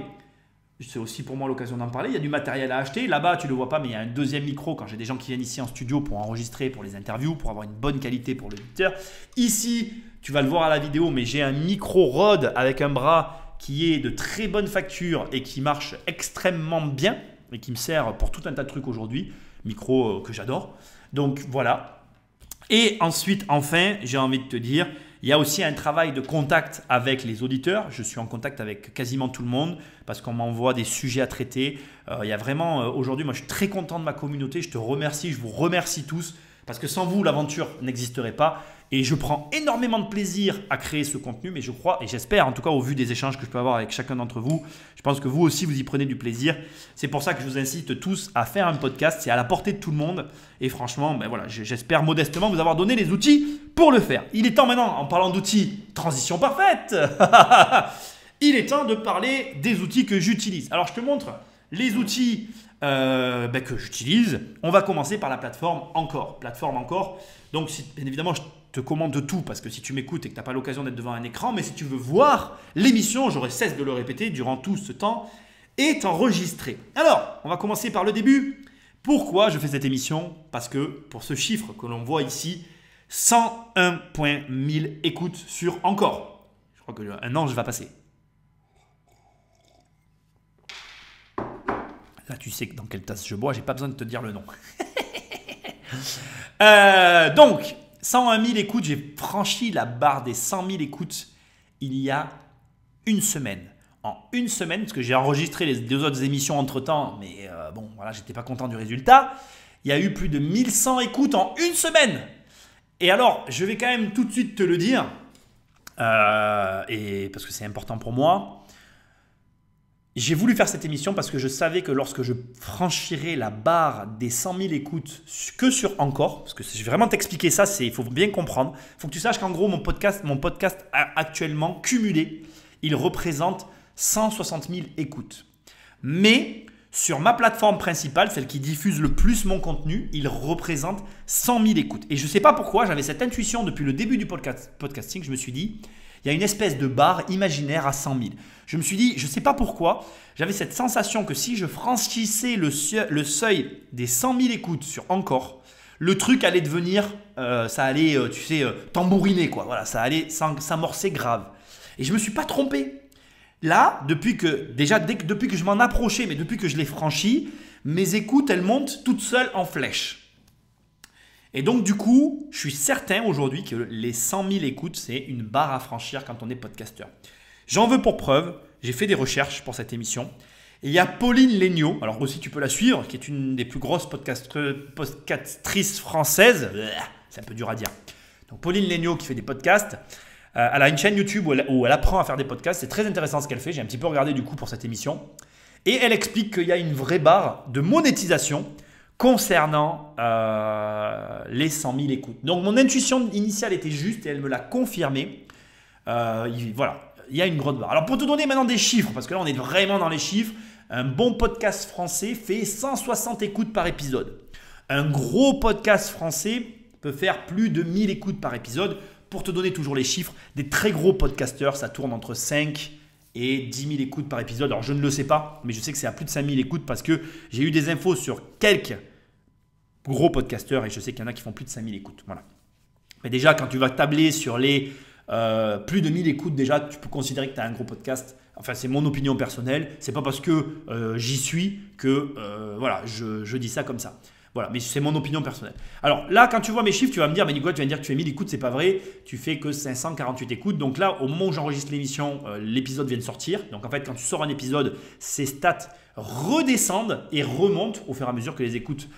c'est aussi pour moi l'occasion d'en parler. Il y a du matériel à acheter. Là-bas, tu ne le vois pas, mais il y a un deuxième micro quand j'ai des gens qui viennent ici en studio pour enregistrer, pour les interviews, pour avoir une bonne qualité pour l'auditeur. Ici, tu vas le voir à la vidéo, mais j'ai un micro Rode avec un bras qui est de très bonne facture et qui marche extrêmement bien et qui me sert pour tout un tas de trucs aujourd'hui. Micro que j'adore. Donc voilà. Et ensuite, enfin, j'ai envie de te dire, il y a aussi un travail de contact avec les auditeurs. Je suis en contact avec quasiment tout le monde parce qu'on m'envoie des sujets à traiter. Il y a vraiment, aujourd'hui, moi je suis très content de ma communauté. Je te remercie, je vous remercie tous parce que sans vous, l'aventure n'existerait pas. Et je prends énormément de plaisir à créer ce contenu, mais je crois et j'espère, en tout cas au vu des échanges que je peux avoir avec chacun d'entre vous, je pense que vous aussi vous y prenez du plaisir. C'est pour ça que je vous incite tous à faire un podcast, c'est à la portée de tout le monde. Et franchement, j'espère modestement vous avoir donné les outils pour le faire. Il est temps maintenant, en parlant d'outils, transition parfaite. Il est temps de parler des outils que j'utilise. Alors je te montre les outils que j'utilise. On va commencer par la plateforme Encore. Donc bien évidemment, je te commande tout parce que si tu m'écoutes et que tu n'as pas l'occasion d'être devant un écran, mais si tu veux voir l'émission, j'aurai cesse de le répéter durant tout ce temps, est enregistrée. Alors, on va commencer par le début. Pourquoi je fais cette émission? Parce que pour ce chiffre que l'on voit ici, 101.1000 écoutes sur Encore. Je crois qu'un ange va passer. Là, tu sais dans quelle tasse je bois, j'ai pas besoin de te dire le nom. Donc, 101 000 écoutes, j'ai franchi la barre des 100 000 écoutes il y a une semaine. En une semaine, parce que j'ai enregistré les deux autres émissions entre-temps, mais j'étais pas content du résultat. Il y a eu plus de 1100 écoutes en une semaine. Et alors, je vais quand même tout de suite te le dire, et parce que c'est important pour moi. J'ai voulu faire cette émission parce que je savais que lorsque je franchirais la barre des 100 000 écoutes que sur Encore, parce que je vais vraiment t'expliquer ça, il faut bien comprendre. Il faut que tu saches qu'en gros, mon podcast actuellement cumulé, il représente 160 000 écoutes. Mais sur ma plateforme principale, celle qui diffuse le plus mon contenu, il représente 100 000 écoutes. Et je ne sais pas pourquoi, j'avais cette intuition depuis le début du podcasting, je me suis dit, il y a une espèce de barre imaginaire à 100 000. Je me suis dit, je ne sais pas pourquoi, j'avais cette sensation que si je franchissais le seuil des 100 000 écoutes sur Encore, le truc allait devenir, ça allait, tambouriner, quoi. Voilà, ça allait s'amorcer grave. Et je ne me suis pas trompé. Là, depuis que je m'en approchais, mais depuis que je l'ai franchi, mes écoutes, elles montent toutes seules en flèche. Et donc, du coup, je suis certain aujourd'hui que les 100 000 écoutes, c'est une barre à franchir quand on est podcasteur. J'en veux pour preuve, j'ai fait des recherches pour cette émission. Et il y a Pauline Léniaud, alors aussi tu peux la suivre, qui est une des plus grosses podcastrices françaises. C'est un peu dur à dire. Donc, Pauline Léniaud qui fait des podcasts. Elle a une chaîne YouTube où elle apprend à faire des podcasts. C'est très intéressant ce qu'elle fait. J'ai un petit peu regardé du coup pour cette émission. Et elle explique qu'il y a une vraie barre de monétisation concernant les 100 000 écoutes. Donc, mon intuition initiale était juste et elle me l'a confirmé. Voilà, il y a une grosse barre. Alors, pour te donner maintenant des chiffres, parce que là, on est vraiment dans les chiffres, un bon podcast français fait 160 écoutes par épisode. Un gros podcast français peut faire plus de 1000 écoutes par épisode. Pour te donner toujours les chiffres, des très gros podcasteurs, ça tourne entre 5 et 10 000 écoutes par épisode. Alors, je ne le sais pas, mais je sais que c'est à plus de 5 000 écoutes parce que j'ai eu des infos sur quelques gros podcasteurs et je sais qu'il y en a qui font plus de 5 000 écoutes. Voilà. Mais déjà, quand tu vas tabler sur les plus de 1000 écoutes, déjà, tu peux considérer que tu as un gros podcast. Enfin, c'est mon opinion personnelle. C'est pas parce que j'y suis que voilà, je dis ça comme ça. Voilà, mais c'est mon opinion personnelle. Alors là, quand tu vois mes chiffres, tu vas me dire, mais Nicolas, tu vas me dire que tu fais 1000 écoutes, c'est pas vrai. Tu fais que 548 écoutes. Donc là, au moment où j'enregistre l'émission, l'épisode vient de sortir. Donc en fait, quand tu sors un épisode, ces stats redescendent et remontent au fur et à mesure que les écoutes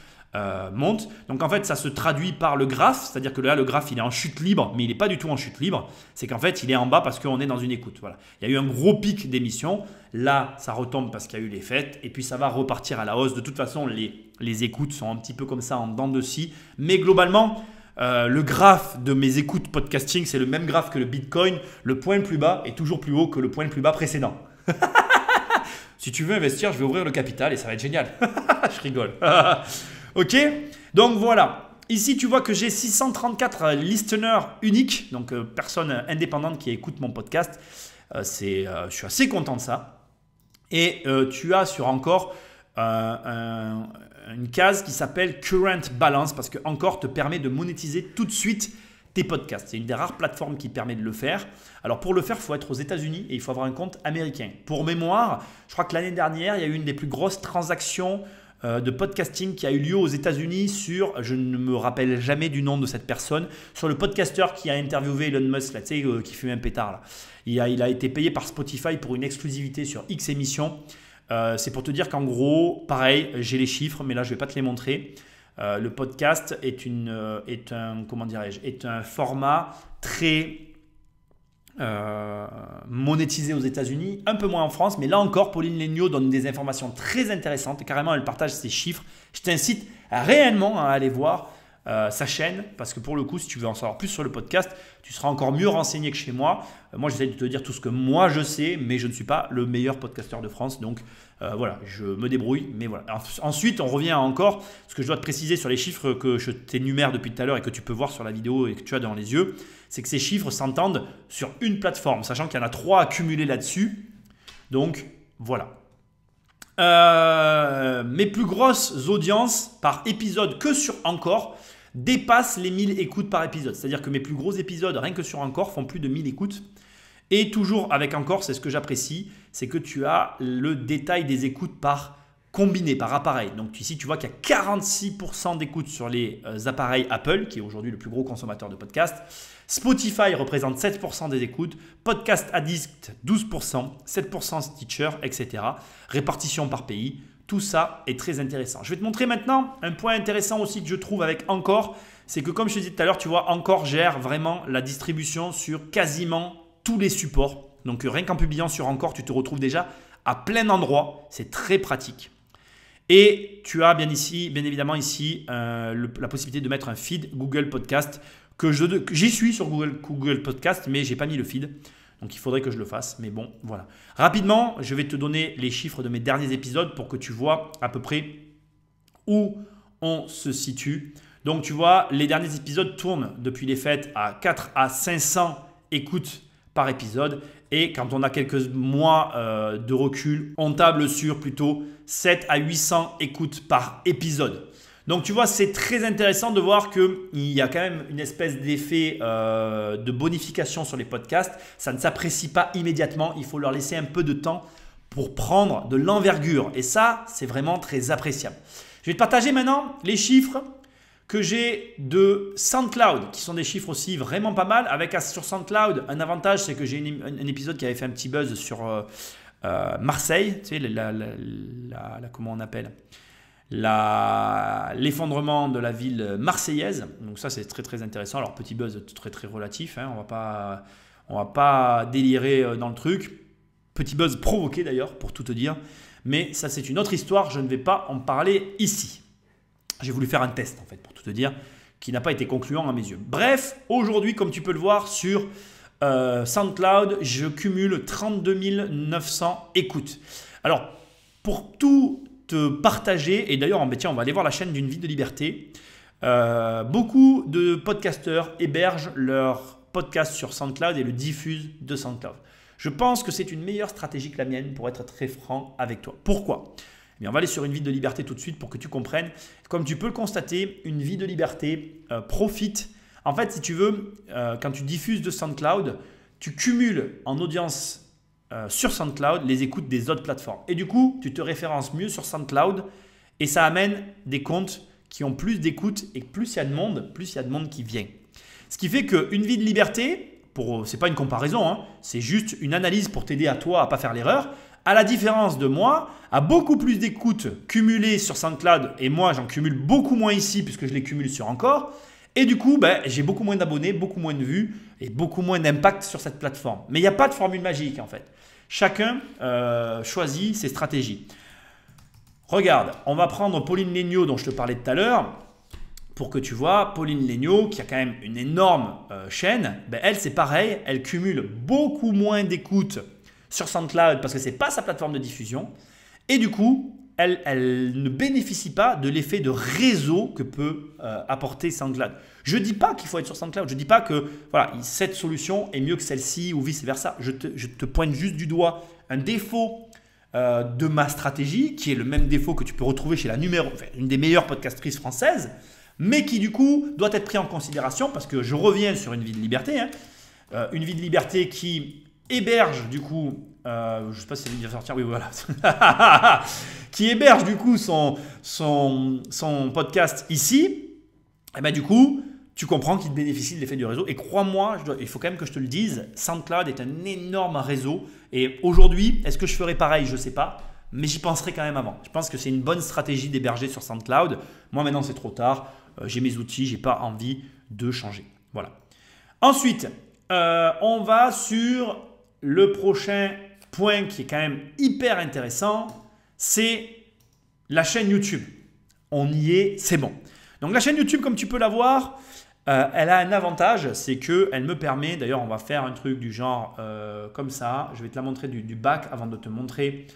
monte. Donc en fait, ça se traduit par le graphe, c'est-à-dire que là, le graphe, il est en chute libre, mais il n'est pas du tout en chute libre. C'est qu'en fait, il est en bas parce qu'on est dans une écoute. Voilà. Il y a eu un gros pic d'émissions. Là, ça retombe parce qu'il y a eu les fêtes et puis ça va repartir à la hausse. De toute façon, les écoutes sont un petit peu comme ça en dents de scie. Mais globalement, le graphe de mes écoutes podcasting, c'est le même graphe que le Bitcoin. Le point le plus bas est toujours plus haut que le point le plus bas précédent. Si tu veux investir, je vais ouvrir le capital et ça va être génial. Je rigole. Ok, donc voilà. Ici, tu vois que j'ai 634 listeners uniques, donc personnes indépendantes qui écoutent mon podcast. Je suis assez content de ça. Et tu as sur Anchor une case qui s'appelle Current Balance parce que Anchor te permet de monétiser tout de suite tes podcasts. C'est une des rares plateformes qui permet de le faire. Alors pour le faire, il faut être aux États-Unis et il faut avoir un compte américain. Pour mémoire, je crois que l'année dernière, il y a eu une des plus grosses transactions de podcasting qui a eu lieu aux États-Unis sur, je ne me rappelle jamais du nom de cette personne, sur le podcasteur qui a interviewé Elon Musk, là, tu sais, qui fume un pétard. Là. Il a été payé par Spotify pour une exclusivité sur X émissions. C'est pour te dire qu'en gros, pareil, j'ai les chiffres, mais là, je ne vais pas te les montrer. Le podcast est un format très monétisé aux États-Unis, un peu moins en France, mais là encore, Pauline Léniaud donne des informations très intéressantes. Carrément, elle partage ses chiffres. Je t'incite réellement à aller voir sa chaîne parce que pour le coup, si tu veux en savoir plus sur le podcast, tu seras encore mieux renseigné que chez moi. Moi, j'essaie de te dire tout ce que moi je sais, mais je ne suis pas le meilleur podcasteur de France. Donc voilà, je me débrouille. Mais voilà. Ensuite, on revient à encore ce que je dois te préciser sur les chiffres que je t'énumère depuis tout à l'heure et que tu peux voir sur la vidéo et que tu as devant les yeux. C'est que ces chiffres s'entendent sur une plateforme, sachant qu'il y en a 3 accumulés là-dessus. Donc voilà. Mes plus grosses audiences par épisode que sur Anchor dépassent les 1000 écoutes par épisode. C'est-à-dire que mes plus gros épisodes, rien que sur Anchor, font plus de 1000 écoutes. Et toujours avec Anchor, c'est ce que j'apprécie, c'est que tu as le détail des écoutes par combiné, par appareil. Donc ici, tu vois qu'il y a 46% d'écoutes sur les appareils Apple, qui est aujourd'hui le plus gros consommateur de podcasts. Spotify représente 7% des écoutes, Podcast Addict 12%, 7% Stitcher, etc. Répartition par pays, tout ça est très intéressant. Je vais te montrer maintenant un point intéressant aussi que je trouve avec Anchor, c'est que comme je te disais tout à l'heure, tu vois, Anchor gère vraiment la distribution sur quasiment tous les supports. Donc rien qu'en publiant sur Anchor, tu te retrouves déjà à plein d'endroits, c'est très pratique. Et tu as bien évidemment ici la possibilité de mettre un feed Google Podcast que j'y suis sur Google Podcast, mais je n'ai pas mis le feed. Donc il faudrait que je le fasse, mais bon, voilà. Rapidement, je vais te donner les chiffres de mes derniers épisodes pour que tu vois à peu près où on se situe. Donc tu vois, les derniers épisodes tournent depuis les fêtes à 4 à 500 écoutes par épisode. Et quand on a quelques mois de recul, on table sur plutôt 7 à 800 écoutes par épisode. Donc tu vois, c'est très intéressant de voir qu'il y a quand même une espèce d'effet de bonification sur les podcasts. Ça ne s'apprécie pas immédiatement, il faut leur laisser un peu de temps pour prendre de l'envergure. Et ça, c'est vraiment très appréciable. Je vais te partager maintenant les chiffres que j'ai de SoundCloud, qui sont des chiffres aussi vraiment pas mal. Avec sur SoundCloud, un avantage, c'est que j'ai un épisode qui avait fait un petit buzz sur Marseille, tu sais, comment on appelle l'effondrement de la ville marseillaise. Donc ça, c'est très très intéressant. Alors petit buzz très très relatif, hein. On va pas délirer dans le truc. Petit buzz provoqué d'ailleurs, pour tout te dire. Mais ça, c'est une autre histoire, je ne vais pas en parler ici. J'ai voulu faire un test en fait, pour tout te dire, qui n'a pas été concluant à mes yeux. Bref, aujourd'hui, comme tu peux le voir sur SoundCloud, je cumule 32 900 écoutes. Alors, pour tout te partager, et d'ailleurs, tiens, on va aller voir la chaîne d'une vie de liberté. Beaucoup de podcasteurs hébergent leur podcast sur SoundCloud et le diffusent de SoundCloud. Je pense que c'est une meilleure stratégie que la mienne, pour être très franc avec toi. Pourquoi ? Mais on va aller sur une vie de liberté tout de suite pour que tu comprennes. Comme tu peux le constater, une vie de liberté profite En fait, si tu veux, quand tu diffuses de SoundCloud, tu cumules en audience sur SoundCloud les écoutes des autres plateformes. Et du coup, tu te références mieux sur SoundCloud et ça amène des comptes qui ont plus d'écoutes et plus il y a de monde, plus il y a de monde qui vient. Ce qui fait qu'une vie de liberté, ce n'est pas une comparaison, hein, c'est juste une analyse pour t'aider à toi à ne pas faire l'erreur. À la différence de moi, a beaucoup plus d'écoutes cumulées sur SoundCloud et moi j'en cumule beaucoup moins ici puisque je les cumule sur Encore. Et du coup, j'ai beaucoup moins d'abonnés, beaucoup moins de vues et beaucoup moins d'impact sur cette plateforme. Mais il n'y a pas de formule magique en fait. Chacun choisit ses stratégies. Regarde, on va prendre Pauline Léniaud dont je te parlais tout à l'heure. Pour que tu vois, Pauline Léniaud, qui a quand même une énorme chaîne, elle c'est pareil, elle cumule beaucoup moins d'écoutes sur SoundCloud parce que ce n'est pas sa plateforme de diffusion. Et du coup, elle ne bénéficie pas de l'effet de réseau que peut apporter SoundCloud. Je ne dis pas qu'il faut être sur SoundCloud, je ne dis pas que voilà, cette solution est mieux que celle-ci ou vice-versa. Je te pointe juste du doigt un défaut de ma stratégie, qui est le même défaut que tu peux retrouver chez une des meilleures podcastrices françaises, mais qui du coup doit être pris en considération parce que je reviens sur une vie de liberté. Une vie de liberté qui héberge du coup, je ne sais pas si c'est vient de sortir, oui voilà, qui héberge du coup son podcast ici, et bien du coup, tu comprends qu'il bénéficie de l'effet du réseau. Et crois-moi, il faut quand même que je te le dise, SoundCloud est un énorme réseau. Et aujourd'hui, est-ce que je ferai pareil? Je ne sais pas, mais j'y penserai quand même avant. Je pense que c'est une bonne stratégie d'héberger sur SoundCloud. Moi maintenant, c'est trop tard. J'ai mes outils, je n'ai pas envie de changer. Voilà. Ensuite, on va sur le prochain point qui est quand même hyper intéressant. C'est la chaîne YouTube. On y est, c'est bon. Donc la chaîne YouTube, comme tu peux la voir, elle a un avantage, c'est qu'elle me permet, d'ailleurs on va faire un truc du genre comme ça, je vais te la montrer du back avant de te montrer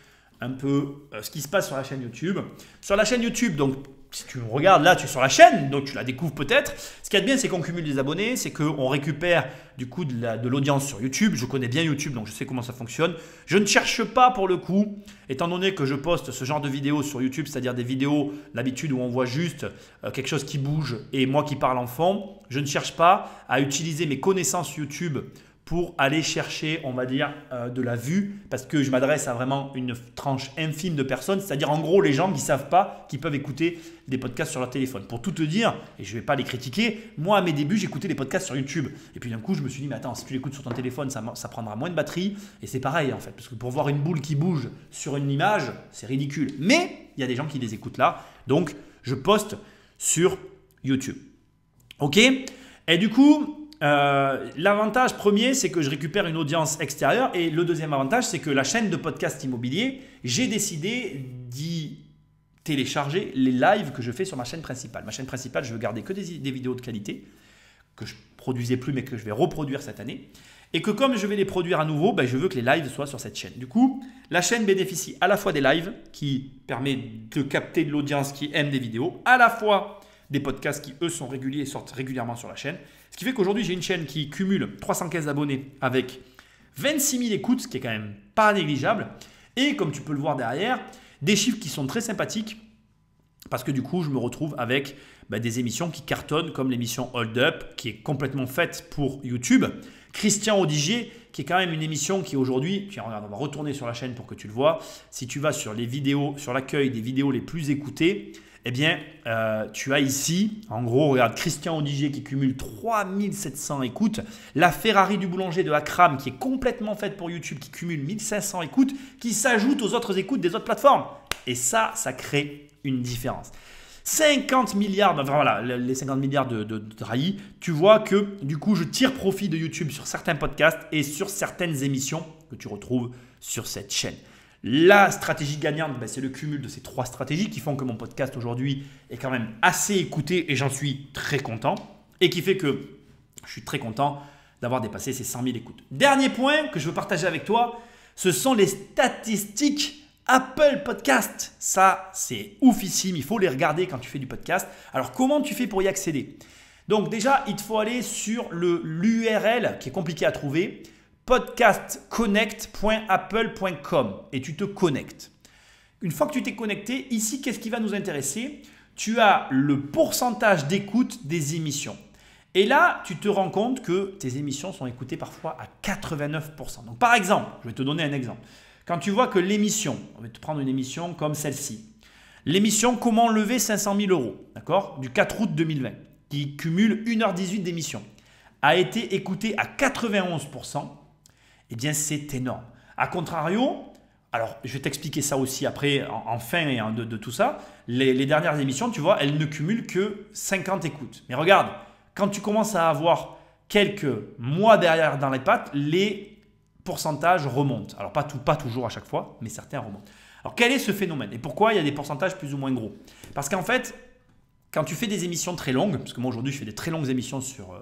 un peu ce qui se passe sur la chaîne YouTube. Sur la chaîne YouTube, donc si tu me regardes là, tu es sur la chaîne, donc tu la découvres peut-être. Ce qui est bien, c'est qu'on cumule des abonnés, c'est qu'on récupère du coup de l'audience sur YouTube. Je connais bien YouTube, donc je sais comment ça fonctionne. Je ne cherche pas pour le coup, étant donné que je poste ce genre de vidéos sur YouTube, c'est-à-dire des vidéos d'habitude où on voit juste quelque chose qui bouge et moi qui parle en fond. Je ne cherche pas à utiliser mes connaissances YouTube pour aller chercher, on va dire, de la vue, parce que je m'adresse à vraiment une tranche infime de personnes, c'est-à-dire en gros les gens qui ne savent pas, qui peuvent écouter des podcasts sur leur téléphone. Pour tout te dire, et je ne vais pas les critiquer, moi à mes débuts j'écoutais des podcasts sur YouTube. Et puis d'un coup je me suis dit, mais attends, si tu l'écoutes sur ton téléphone, ça prendra moins de batterie. Et c'est pareil en fait, parce que pour voir une boule qui bouge sur une image, c'est ridicule. Mais il y a des gens qui les écoutent là, donc je poste sur YouTube. Ok? Et du coup, l'avantage premier, c'est que je récupère une audience extérieure et le deuxième avantage, c'est que la chaîne de podcast immobilier, j'ai décidé d'y télécharger les lives que je fais sur ma chaîne principale. Ma chaîne principale, je veux garder que des vidéos de qualité que je produisais plus mais que je vais reproduire cette année et que comme je vais les produire à nouveau, je veux que les lives soient sur cette chaîne. Du coup, la chaîne bénéficie à la fois des lives qui permettent de capter de l'audience qui aime des vidéos, à la fois des podcasts qui eux sont réguliers et sortent régulièrement sur la chaîne. Ce qui fait qu'aujourd'hui, j'ai une chaîne qui cumule 315 abonnés avec 26 000 écoutes, ce qui est quand même pas négligeable. Et comme tu peux le voir derrière, des chiffres qui sont très sympathiques parce que du coup, je me retrouve avec des émissions qui cartonnent comme l'émission Hold Up qui est complètement faite pour YouTube. Christian Audigier qui est quand même une émission qui aujourd'hui, tiens regarde, on va retourner sur la chaîne pour que tu le vois. Si tu vas sur les vidéos, sur l'accueil des vidéos les plus écoutées, eh bien, tu as ici, en gros, regarde, Christian Audigier qui cumule 3700 écoutes. La Ferrari du boulanger de Akram qui est complètement faite pour YouTube, qui cumule 1500 écoutes, qui s'ajoute aux autres écoutes des autres plateformes. Et ça crée une différence. 50 milliards, enfin voilà, les 50 milliards de rails, tu vois que du coup, je tire profit de YouTube sur certains podcasts et sur certaines émissions que tu retrouves sur cette chaîne. La stratégie gagnante, c'est le cumul de ces trois stratégies qui font que mon podcast aujourd'hui est quand même assez écouté et j'en suis très content. Et qui fait que je suis très content d'avoir dépassé ces 100 000 écoutes. Dernier point que je veux partager avec toi, ce sont les statistiques Apple Podcast. Ça, c'est oufissime, il faut les regarder quand tu fais du podcast. Alors, comment tu fais pour y accéder? Donc déjà, il te faut aller sur l'URL qui est compliqué à trouver, podcastconnect.apple.com et tu te connectes. Une fois que tu t'es connecté, ici, qu'est-ce qui va nous intéresser? Tu as le pourcentage d'écoute des émissions. Et là, tu te rends compte que tes émissions sont écoutées parfois à 89%. Donc par exemple, je vais te donner un exemple. Quand tu vois que l'émission, on va te prendre une émission comme celle-ci, l'émission Comment lever 500 000 euros, d'accord, du 4 août 2020, qui cumule 1h18 d'émission, a été écoutée à 91%, eh bien c'est énorme. A contrario, alors je vais t'expliquer ça aussi après en fin de tout ça, les dernières émissions, tu vois, elles ne cumulent que 50 écoutes. Mais regarde, quand tu commences à avoir quelques mois derrière dans les pattes, les pourcentages remontent. Alors pas toujours à chaque fois, mais certains remontent. Alors quel est ce phénomène et pourquoi il y a des pourcentages plus ou moins gros? Parce qu'en fait, quand tu fais des émissions très longues, parce que moi aujourd'hui je fais des très longues émissions sur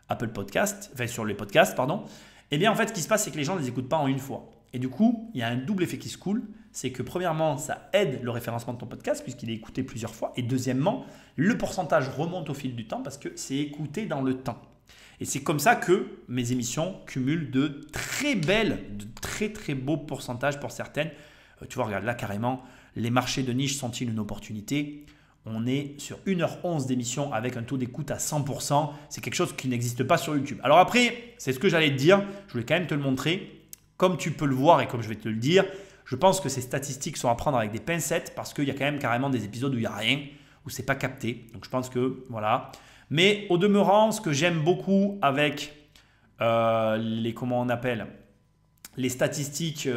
Apple Podcast, enfin sur les podcasts, pardon, eh bien en fait ce qui se passe c'est que les gens ne les écoutent pas en une fois. Et du coup, il y a un double effet qui se coule, c'est que premièrement, ça aide le référencement de ton podcast puisqu'il est écouté plusieurs fois. Et deuxièmement, le pourcentage remonte au fil du temps parce que c'est écouté dans le temps. Et c'est comme ça que mes émissions cumulent de très beaux pourcentages pour certaines. Tu vois, regarde là carrément, les marchés de niche sont-ils une opportunité? On est sur 1h11 d'émission avec un taux d'écoute à 100%. C'est quelque chose qui n'existe pas sur YouTube. Alors après, c'est ce que j'allais te dire. Je voulais quand même te le montrer. Comme tu peux le voir et comme je vais te le dire, je pense que ces statistiques sont à prendre avec des pincettes parce qu'il y a quand même carrément des épisodes où il n'y a rien, où c'est pas capté. Donc je pense que voilà. Mais au demeurant, ce que j'aime beaucoup avec les statistiques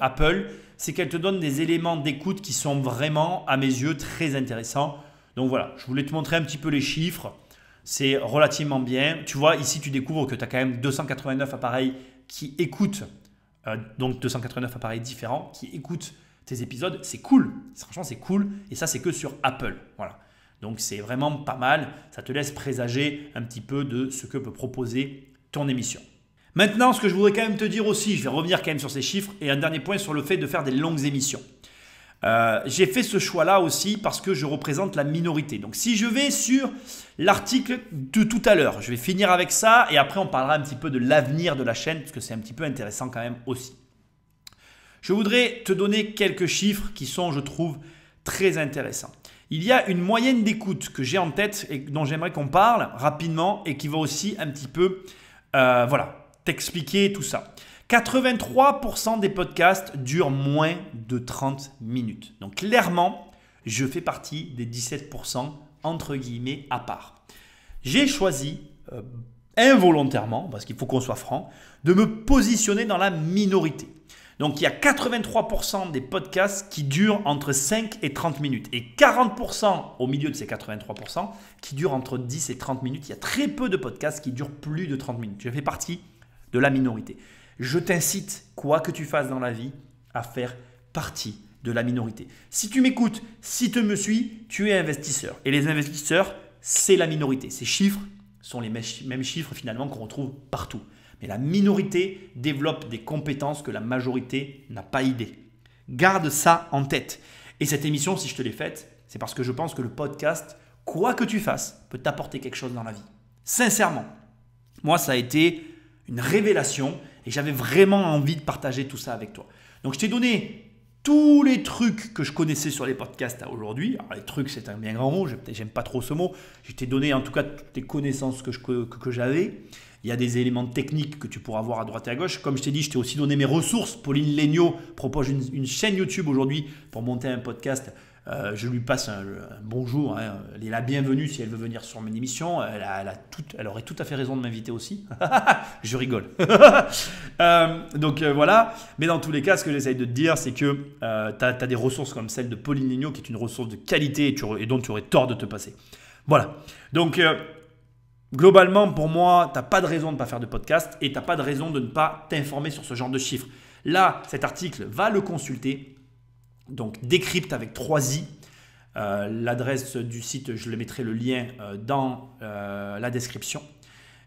Apple, c'est qu'elles te donnent des éléments d'écoute qui sont vraiment, à mes yeux, très intéressants. Donc voilà, je voulais te montrer un petit peu les chiffres. C'est relativement bien. Tu vois, ici, tu découvres que tu as quand même 289 appareils qui écoutent, donc 289 appareils différents qui écoutent tes épisodes. C'est cool. Franchement, c'est cool. Et ça, c'est que sur Apple. Voilà. Donc, c'est vraiment pas mal. Ça te laisse présager un petit peu de ce que peut proposer ton émission. Maintenant, ce que je voudrais quand même te dire aussi, je vais revenir quand même sur ces chiffres et un dernier point sur le fait de faire des longues émissions. J'ai fait ce choix-là aussi parce que je représente la minorité. Donc, si je vais sur l'article de tout à l'heure, je vais finir avec ça et après on parlera un petit peu de l'avenir de la chaîne parce que c'est un petit peu intéressant quand même aussi. Je voudrais te donner quelques chiffres qui sont, je trouve, très intéressants. Il y a une moyenne d'écoute que j'ai en tête et dont j'aimerais qu'on parle rapidement et qui va aussi un petit peu t'expliquer tout ça. 83% des podcasts durent moins de 30 minutes. Donc clairement, je fais partie des 17% entre guillemets à part. J'ai choisi involontairement, parce qu'il faut qu'on soit franc, de me positionner dans la minorité. Donc il y a 83% des podcasts qui durent entre 5 et 30 minutes et 40% au milieu de ces 83% qui durent entre 10 et 30 minutes. Il y a très peu de podcasts qui durent plus de 30 minutes. Je fais partie de la minorité. Je t'incite, quoi que tu fasses dans la vie, à faire partie de la minorité. Si tu m'écoutes, si tu me suis, tu es investisseur. Et les investisseurs, c'est la minorité. Ces chiffres sont les mêmes chiffres finalement qu'on retrouve partout. Mais la minorité développe des compétences que la majorité n'a pas idée. Garde ça en tête. Et cette émission, si je te l'ai faite, c'est parce que je pense que le podcast, quoi que tu fasses, peut t'apporter quelque chose dans la vie. Sincèrement, moi, ça a été une révélation et j'avais vraiment envie de partager tout ça avec toi. Donc, je t'ai donné tous les trucs que je connaissais sur les podcasts à aujourd'hui. Alors, les trucs, c'est un bien grand mot, j'aime pas trop ce mot. Je t'ai donné en tout cas toutes les connaissances que j'avais. Il y a des éléments techniques que tu pourras voir à droite et à gauche. Comme je t'ai dit, je t'ai aussi donné mes ressources. Pauline Léniaud propose une chaîne YouTube aujourd'hui pour monter un podcast. Je lui passe un bonjour. Elle est la bienvenue si elle veut venir sur mon émission. Elle aurait tout à fait raison de m'inviter aussi. Je rigole. Donc voilà. Mais dans tous les cas, ce que j'essaye de te dire, c'est que tu as des ressources comme celle de Pauline Léniaud qui est une ressource de qualité et dont tu aurais tort de te passer. Voilà. Donc globalement, pour moi, tu n'as pas de raison de ne pas faire de podcast et tu n'as pas de raison de ne pas t'informer sur ce genre de chiffres. Là, cet article, va le consulter. Donc, Décrypte avec 3 i. L'adresse du site, je le mettrai le lien dans la description.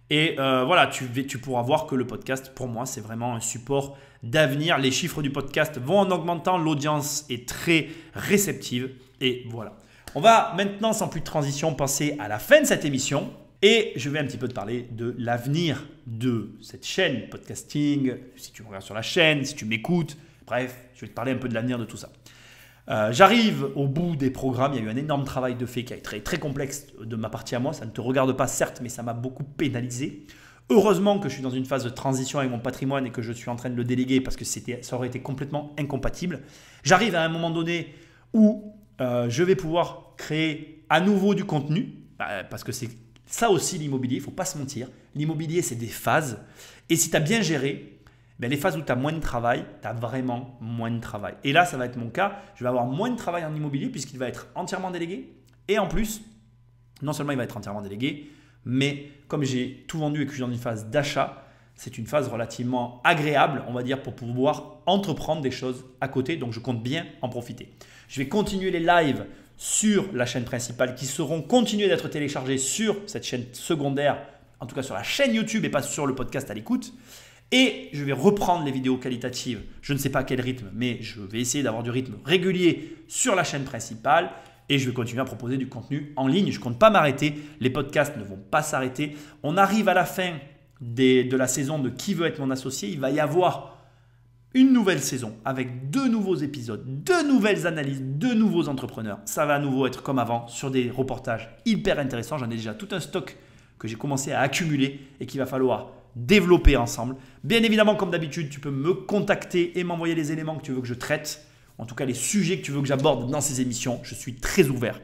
Et voilà, tu pourras voir que le podcast, pour moi, c'est vraiment un support d'avenir. Les chiffres du podcast vont en augmentant. L'audience est très réceptive. Et voilà. On va maintenant, sans plus de transition, passer à la fin de cette émission. Et je vais un petit peu te parler de l'avenir de cette chaîne podcasting, si tu me regardes sur la chaîne, si tu m'écoutes, bref, je vais te parler un peu de l'avenir de tout ça. J'arrive au bout des programmes. Il y a eu un énorme travail de fait qui a été très complexe de ma partie à moi. Ça ne te regarde pas, certes, mais ça m'a beaucoup pénalisé. Heureusement que je suis dans une phase de transition avec mon patrimoine et que je suis en train de le déléguer parce que ça aurait été complètement incompatible. J'arrive à un moment donné où je vais pouvoir créer à nouveau du contenu parce que c'est ça aussi l'immobilier, il ne faut pas se mentir. L'immobilier, c'est des phases. Et si tu as bien géré, les phases où tu as moins de travail, tu as vraiment moins de travail. Et là, ça va être mon cas. Je vais avoir moins de travail en immobilier puisqu'il va être entièrement délégué. Et en plus, non seulement il va être entièrement délégué, mais comme j'ai tout vendu et que je suis dans une phase d'achat, c'est une phase relativement agréable, on va dire, pour pouvoir entreprendre des choses à côté. Donc, je compte bien en profiter. Je vais continuer les lives sur la chaîne principale qui seront continués d'être téléchargés sur cette chaîne secondaire, en tout cas sur la chaîne YouTube et pas sur le podcast à l'écoute. Et je vais reprendre les vidéos qualitatives. Je ne sais pas à quel rythme, mais je vais essayer d'avoir du rythme régulier sur la chaîne principale. Et je vais continuer à proposer du contenu en ligne. Je ne compte pas m'arrêter. Les podcasts ne vont pas s'arrêter. On arrive à la fin de la saison de Qui veut être mon associé. Il va y avoir une nouvelle saison avec 2 nouveaux épisodes, 2 nouvelles analyses, 2 nouveaux entrepreneurs. Ça va à nouveau être comme avant sur des reportages hyper intéressants. J'en ai déjà tout un stock que j'ai commencé à accumuler et qu'il va falloir développer ensemble. Bien évidemment, comme d'habitude, tu peux me contacter et m'envoyer les éléments que tu veux que je traite, en tout cas les sujets que tu veux que j'aborde dans ces émissions. Je suis très ouvert.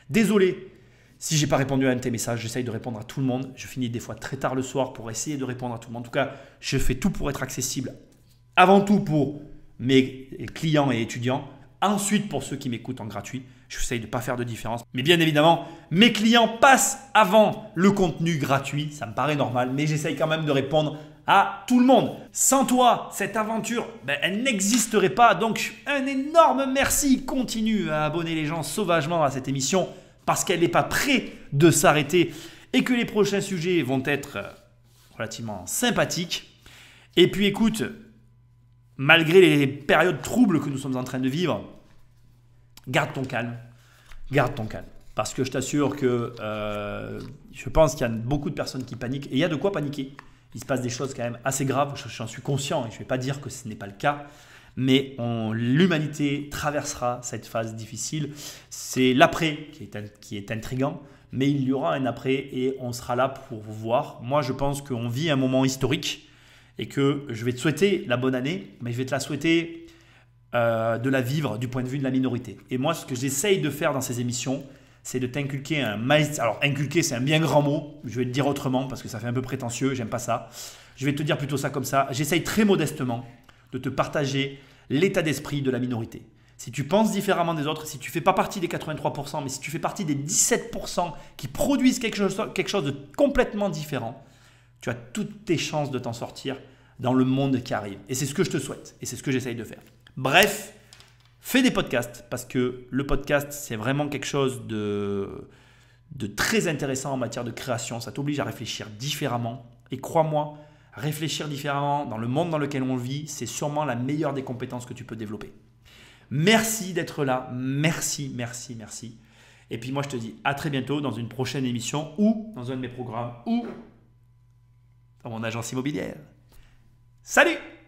Désolé si je n'ai pas répondu à un de tes messages, j'essaye de répondre à tout le monde. Je finis des fois très tard le soir pour essayer de répondre à tout le monde. En tout cas, je fais tout pour être accessible, avant tout pour mes clients et étudiants, ensuite pour ceux qui m'écoutent en gratuit. J'essaye de ne pas faire de différence. Mais bien évidemment, mes clients passent avant le contenu gratuit. Ça me paraît normal, mais j'essaye quand même de répondre à tout le monde. Sans toi, cette aventure, elle n'existerait pas. Donc, un énorme merci. Continue à abonner les gens sauvagement à cette émission parce qu'elle n'est pas près de s'arrêter et que les prochains sujets vont être relativement sympathiques. Et puis, écoute, malgré les périodes troubles que nous sommes en train de vivre, garde ton calme. Garde ton calme. Parce que je t'assure que je pense qu'il y a beaucoup de personnes qui paniquent. Et il y a de quoi paniquer. Il se passe des choses quand même assez graves. J'en suis conscient et je ne vais pas dire que ce n'est pas le cas. Mais l'humanité traversera cette phase difficile. C'est l'après qui est intriguant. Mais il y aura un après et on sera là pour voir. Moi, je pense qu'on vit un moment historique et que je vais te souhaiter la bonne année. Mais je vais te la souhaiter de la vivre du point de vue de la minorité. Et moi, ce que j'essaye de faire dans ces émissions, c'est de t'inculquer un mindset. Alors, inculquer, c'est un bien grand mot. Je vais te dire autrement parce que ça fait un peu prétentieux. J'aime pas ça. Je vais te dire plutôt ça comme ça. J'essaye très modestement de te partager l'état d'esprit de la minorité. Si tu penses différemment des autres, si tu ne fais pas partie des 83%, mais si tu fais partie des 17% qui produisent quelque chose de complètement différent, tu as toutes tes chances de t'en sortir dans le monde qui arrive. Et c'est ce que je te souhaite. Et c'est ce que j'essaye de faire. Bref, fais des podcasts parce que le podcast, c'est vraiment quelque chose de très intéressant en matière de création. Ça t'oblige à réfléchir différemment. Et crois-moi, réfléchir différemment dans le monde dans lequel on vit, c'est sûrement la meilleure des compétences que tu peux développer. Merci d'être là. Merci, merci, merci. Et puis moi, je te dis à très bientôt dans une prochaine émission ou dans un de mes programmes ou dans mon agence immobilière. Salut!